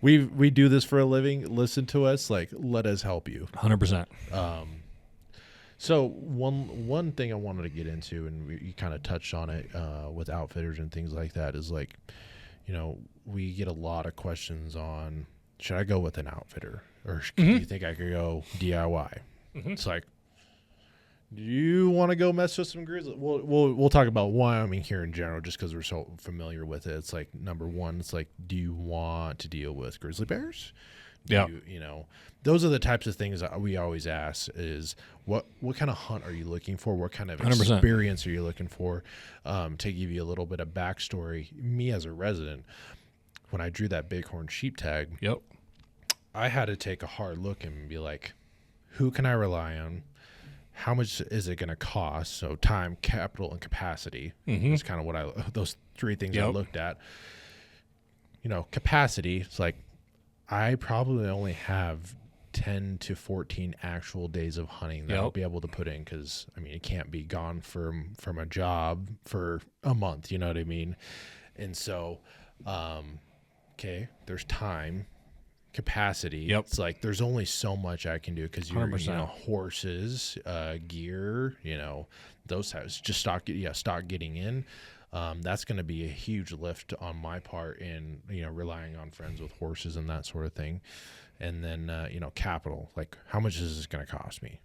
we do this for a living. Listen to us. Like, let us help you. 100%. So one thing I wanted to get into, and you kind of touched on it with outfitters and things like that, is like, we get a lot of questions on, should I go with an outfitter or do you think I could go DIY? It's like, do you want to go mess with some grizzly? We'll talk about Wyoming here in general, just because we're so familiar with it. It's like, number one, it's like, do you want to deal with grizzly bears? Yeah. Those are the types of things that we always ask is what kind of hunt are you looking for? What kind of 100%. experience are you looking for? To give you a little bit of backstory, me as a resident, when I drew that bighorn sheep tag, Yep. I had to take a hard look and be like, who can I rely on? How much is it going to cost? So time, capital, and capacity. That's kind of what those 3 things I looked at. Capacity, it's like, I probably only have 10 to 14 actual days of hunting that I'll be able to put in because, I mean, it can't be gone from a job for a month, you know what I mean? And so, there's time, capacity. It's like there's only so much I can do because you're, horses, gear, those types. Just stock getting in. That's going to be a huge lift on my part in, relying on friends with horses and that sort of thing. And then, capital, like how much is this going to cost me?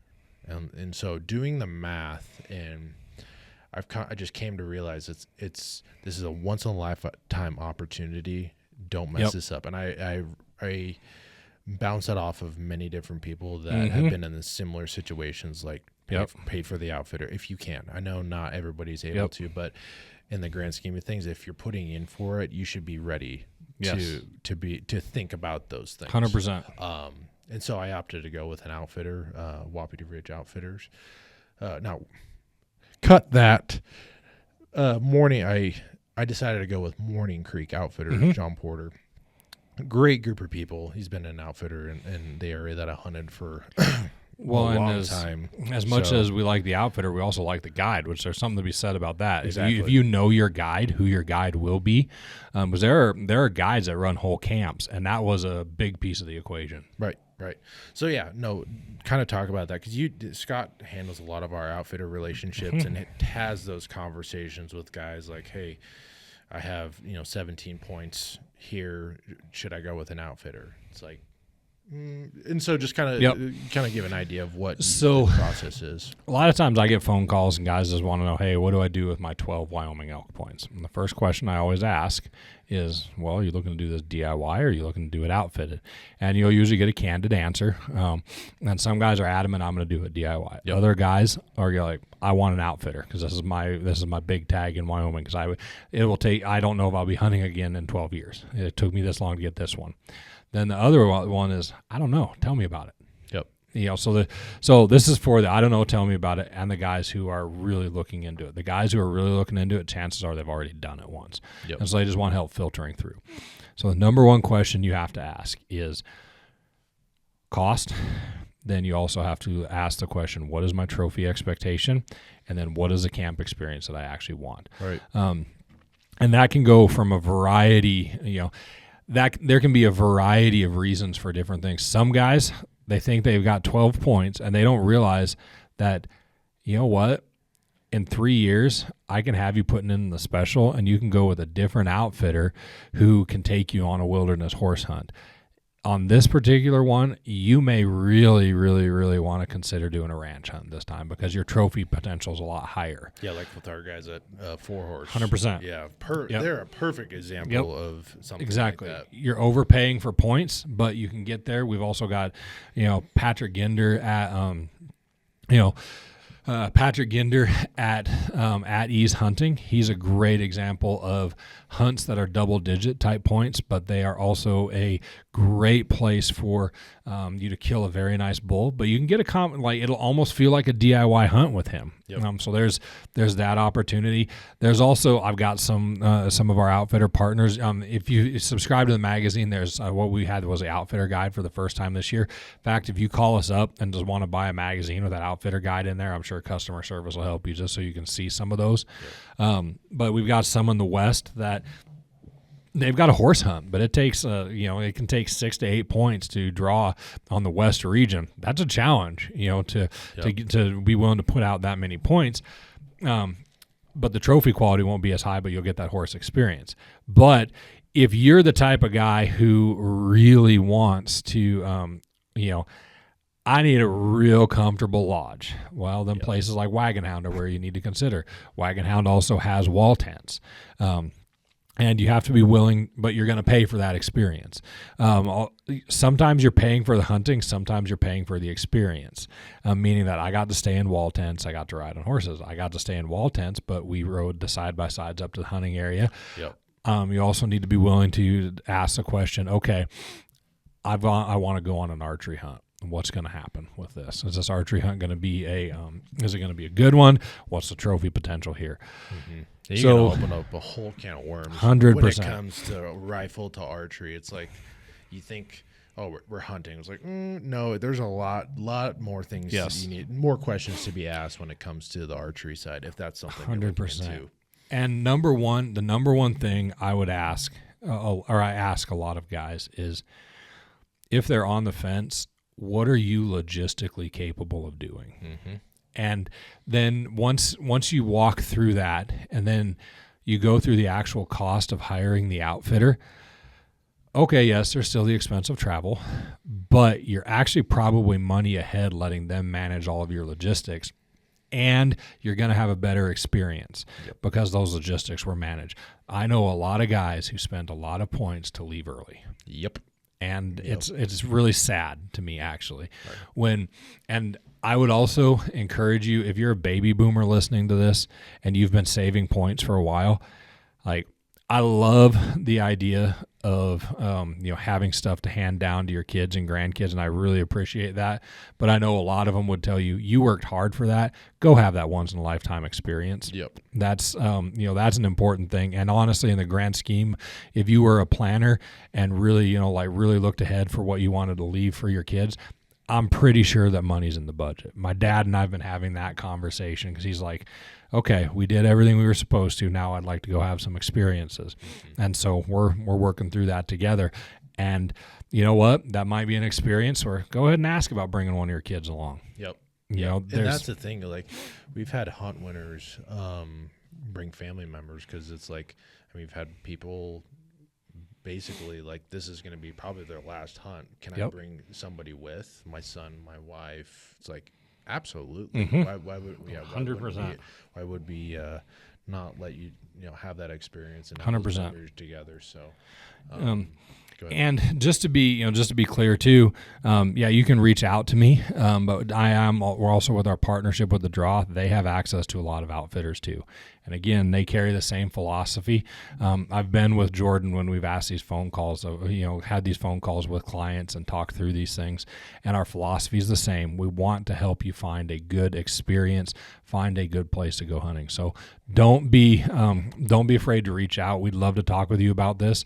And so doing the math, and I just came to realize this is a once in a lifetime opportunity. Don't mess this up. And I bounce that off of many different people that have been in the similar situations, like paid for the outfitter if you can. I know not everybody's able to, but in the grand scheme of things, if you're putting in for it, you should be ready to think about those things. 100%. And so I opted to go with an outfitter, Wapiti Ridge Outfitters. Now, cut that morning. I decided to go with Morning Creek Outfitters, John Porter. Great group of people. He's been an outfitter in the area that I hunted for a long time. As much as we like the outfitter, we also like the guide, which there's something to be said about that. Exactly. If you know your guide, who your guide will be, because there are guides that run whole camps, and that was a big piece of the equation. Right. So kind of talk about that because Scott handles a lot of our outfitter relationships and it has those conversations with guys like, hey, I have 17 points here. Should I go with an outfitter? It's like, and so just kind of give an idea of what the process is. A lot of times I get phone calls and guys just want to know, hey, what do I do with my 12 Wyoming elk points? And the first question I always ask is, well, are you looking to do this DIY or are you looking to do it outfitted? And you'll usually get a candid answer. And some guys are adamant, I'm going to do it DIY. Yep. Other guys are like, I want an outfitter because this is my big tag in Wyoming because I don't know if I'll be hunting again in 12 years. It took me this long to get this one. Then the other one is, I don't know. Tell me about it. Yep. So this is for the I don't know, tell me about it, and the guys who are really looking into it. The guys who are really looking into it, chances are they've already done it once, and so they just want help filtering through. So the number one question you have to ask is cost. Then you also have to ask the question, what is my trophy expectation, and then what is the camp experience that I actually want. Right. And that can go from a variety. That there can be a variety of reasons for different things. Some guys, they think they've got 12 points, and they don't realize that, you know what, in 3 years, I can have you putting in the special, and you can go with a different outfitter who can take you on a wilderness horse hunt. On this particular one, you may really, really, really want to consider doing a ranch hunt this time because your trophy potential is a lot higher. Yeah, like with our guys at 4-horse. 100%. Yeah, they're a perfect example of something exactly. like that. You're overpaying for points, but you can get there. We've also got, Patrick Ginder at Ease Hunting. He's a great example of hunts that are double-digit type points, but they are also a great place for you to kill a very nice bull. But you can get it'll almost feel like a DIY hunt with him. Yep. So there's that opportunity. There's also I've got some of our outfitter partners. If you subscribe to the magazine, there's what we had was an outfitter guide for the first time this year. In fact, if you call us up and just want to buy a magazine with that outfitter guide in there, I'm sure customer service will help you just so you can see some of those. Yep. But we've got some in the West that they've got a horse hunt, but it takes it can take 6 to 8 points to draw on the West region. That's a challenge, to be willing to put out that many points. But the trophy quality won't be as high, but you'll get that horse experience. But if you're the type of guy who really wants to, I need a real comfortable lodge. Well, then places like Wagon Hound are where you need to consider. Wagon Hound also has wall tents. And you have to be willing, but you're going to pay for that experience. Sometimes you're paying for the hunting. Sometimes you're paying for the experience, meaning that I got to stay in wall tents. I got to ride on horses. I got to stay in wall tents, but we rode the side-by-sides up to the hunting area. Yep. You also need to be willing to ask the question, okay, I want to go on an archery hunt. What's going to happen with this? Is this archery hunt going to be is it going to be a good one? What's the trophy potential here? Mm-hmm. You're going to open up a whole can of worms. 100%. When it comes to rifle to archery, it's like you think, oh, we're hunting. It's like, no, there's a lot more things you need, more questions to be asked when it comes to the archery side, if that's something 100%. You're into. And the number one thing I would ask, or I ask a lot of guys, is if they're on the fence, what are you logistically capable of doing? Mm-hmm. And then once you walk through that, and then you go through the actual cost of hiring the outfitter, okay, yes, there's still the expense of travel, but you're actually probably money ahead letting them manage all of your logistics, and you're going to have a better experience because those logistics were managed. I know a lot of guys who spend a lot of points to leave early. Yep. And it's really sad to me, actually. Right. And I would also encourage you, if you're a baby boomer listening to this and you've been saving points for a while, like, I love the idea of having stuff to hand down to your kids and grandkids, and I really appreciate that. But I know a lot of them would tell you worked hard for that. Go have that once in a lifetime experience. Yep. That's that's an important thing. And honestly, in the grand scheme, if you were a planner and really really looked ahead for what you wanted to leave for your kids, I'm pretty sure that money's in the budget. My dad and I have been having that conversation because he's like, okay, we did everything we were supposed to. Now I'd like to go have some experiences. Mm-hmm. And so we're working through that together. And you know what? That might be an experience where go ahead and ask about bringing one of your kids along. Yep. And that's the thing. Like, we've had hunt winners bring family members because it's like, we've had people basically like, this is going to be probably their last hunt. Can I bring somebody with my son, my wife? It's like, absolutely. Mm-hmm. Why would we? 100%. Why would we not let you have that experience and 100% together? So, And just to be clear too, you can reach out to me, but we're also with our partnership with the Draw. They have access to a lot of outfitters too. And again, they carry the same philosophy. I've been with Jordan when we've asked these phone calls, had these phone calls with clients and talked through these things. And our philosophy is the same. We want to help you find a good experience, find a good place to go hunting. So don't be afraid to reach out. We'd love to talk with you about this.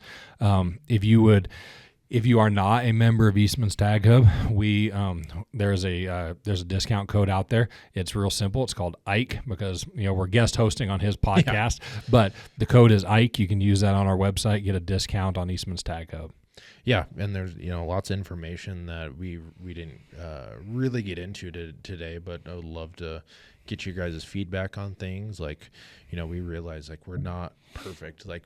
If you are not a member of Eastman's Tag Hub, there's a discount code out there. It's real simple. It's called Ike because we're guest hosting on his podcast. Yeah. But the code is Ike. You can use that on our website. Get a discount on Eastman's Tag Hub. Yeah, and there's lots of information that we didn't really get into today, but I would love to get you guys' feedback on things. Like, we realize like we're not perfect. Like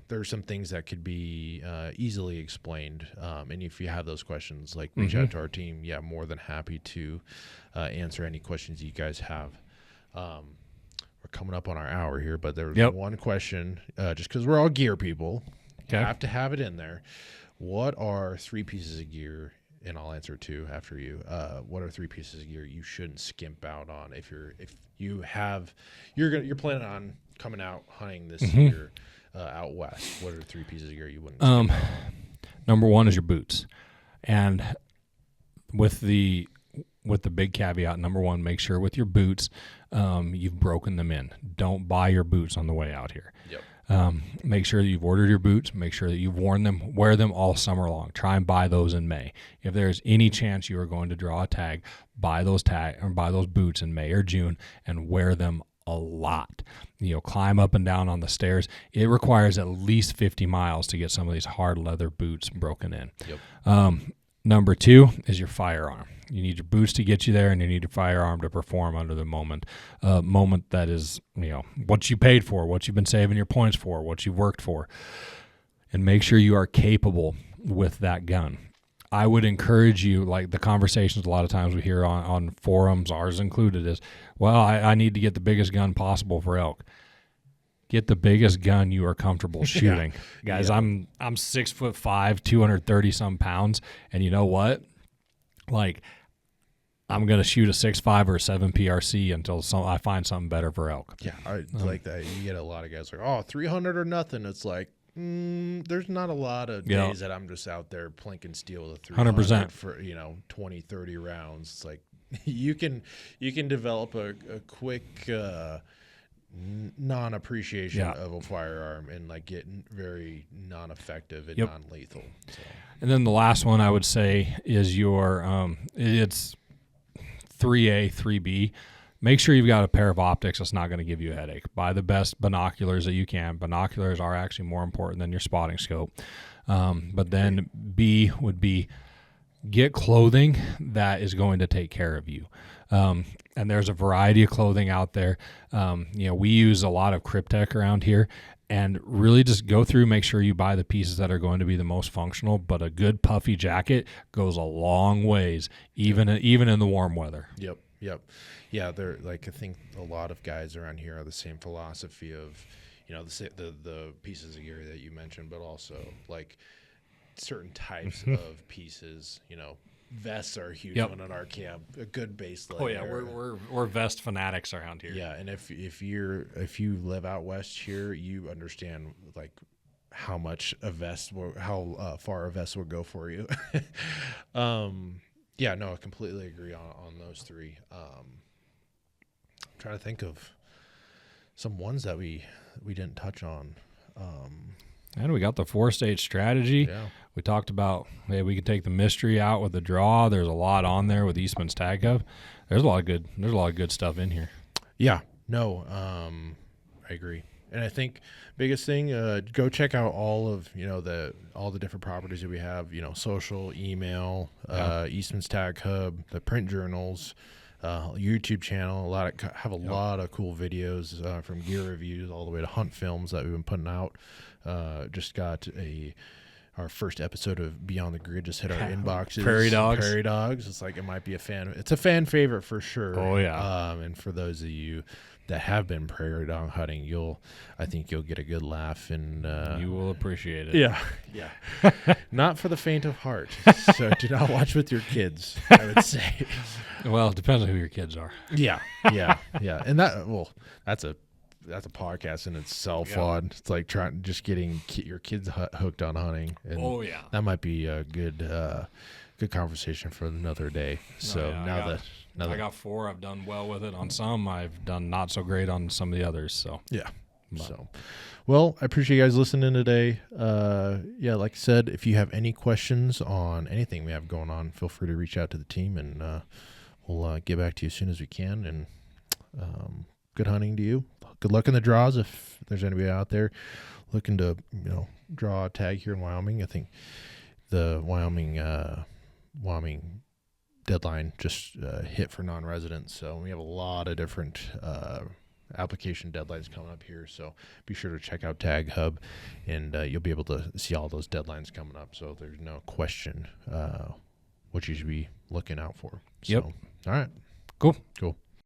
there are some things that could be easily explained. And if you have those questions, like reach out to our team. Yeah, more than happy to answer any questions you guys have. We're coming up on our hour here, but there was one question, just because we're all gear people, have to have it in there. What are 3 pieces of gear? And I'll answer 2 after you. What are 3 pieces of gear you shouldn't skimp out on if you're planning on coming out hunting this year out west? What are 3 pieces of gear you wouldn't skimp out on? Number 1 is your boots, and with the big caveat, number 1, make sure with your boots you've broken them in. Don't buy your boots on the way out here. Yep. Make sure that you've ordered your boots. Make sure that you've worn them. Wear them all summer long. Try and buy those in May. If there's any chance you are going to draw a tag, buy those boots in May or June and wear them a lot. Climb up and down on the stairs. It requires at least 50 miles to get some of these hard leather boots broken in. Yep. Number 2 is your firearm. You need your boots to get you there, and you need your firearm to perform under the moment that is, what you paid for, what you've been saving your points for, what you've worked for, and make sure you are capable with that gun. I would encourage you, like the conversations a lot of times we hear on forums, ours included, is, well, I need to get the biggest gun possible for elk. Get the biggest gun you are comfortable shooting. Guys, yeah. I'm 6'5", 230 some pounds, and you know what? Like, I'm going to shoot a 6.5 or a 7 PRC until I find something better for elk. Yeah, I like that. You get a lot of guys like, 300 or nothing. It's like, there's not a lot of days that I'm just out there plinking steel with a 300 100% for 20, 30 rounds. It's like you can develop a quick non-appreciation of a firearm and like get very non-effective and non-lethal. So. And then the last one I would say is your it's 3A, 3B. Make sure you've got a pair of optics that's not going to give you a headache. Buy the best binoculars that you can. Binoculars are actually more important than your spotting scope. But then B would be get clothing that is going to take care of you. And there's a variety of clothing out there. We use a lot of Cryptek around here. And really just go through, make sure you buy the pieces that are going to be the most functional. But a good puffy jacket goes a long ways, even in the warm weather. Yep. Yeah, they're like, I think a lot of guys around here are the same philosophy of, the pieces of gear that you mentioned, but also like certain types of pieces. Vests are a huge one in our camp. A good base layer. Oh yeah, we're vest fanatics around here. Yeah, and if you live out west here, you understand like how much a vest how far a vest will go for you. Yeah, no, I completely agree on those 3. I'm trying to think of some ones that we didn't touch on. And we got the 4-stage strategy. Yeah. We talked about, hey, we could take the mystery out with the draw. There's a lot on there with Eastman's Tag Hub. There's a lot of good stuff in here. Yeah. No, I agree. And I think biggest thing, go check out all of all the different properties that we have. Social, email, Eastman's Tag Hub, the print journals, YouTube channel. Have a lot of cool videos from gear reviews all the way to hunt films that we've been putting out. Just got a our first episode of Beyond the Grid just hit our inboxes. Prairie dogs. Prairie dogs. It's like it might be it's a fan favorite for sure. Oh yeah. And for those of you that have been prairie dog hunting, I think you'll get a good laugh, and You will appreciate it. yeah. Not for the faint of heart. So do not watch with your kids, I would say. Well, it depends on who your kids are. Yeah. And that's a podcast in itself. Yeah. On it's like getting your kids hooked on hunting. And Oh yeah. that might be a good conversation for another day. So yeah, I got 4. I've done well with it on some. I've done not so great on some of the others. So yeah. So, well, I appreciate you guys listening today. Like I said, if you have any questions on anything we have going on, feel free to reach out to the team, and we'll get back to you as soon as we can. And good hunting to you. Good luck in the draws if there's anybody out there looking to draw a tag here in Wyoming. I think the Wyoming deadline just hit for non-residents, so we have a lot of different application deadlines coming up here. So be sure to check out Tag Hub, and you'll be able to see all those deadlines coming up. So there's no question what you should be looking out for. Yep. So, all right. Cool.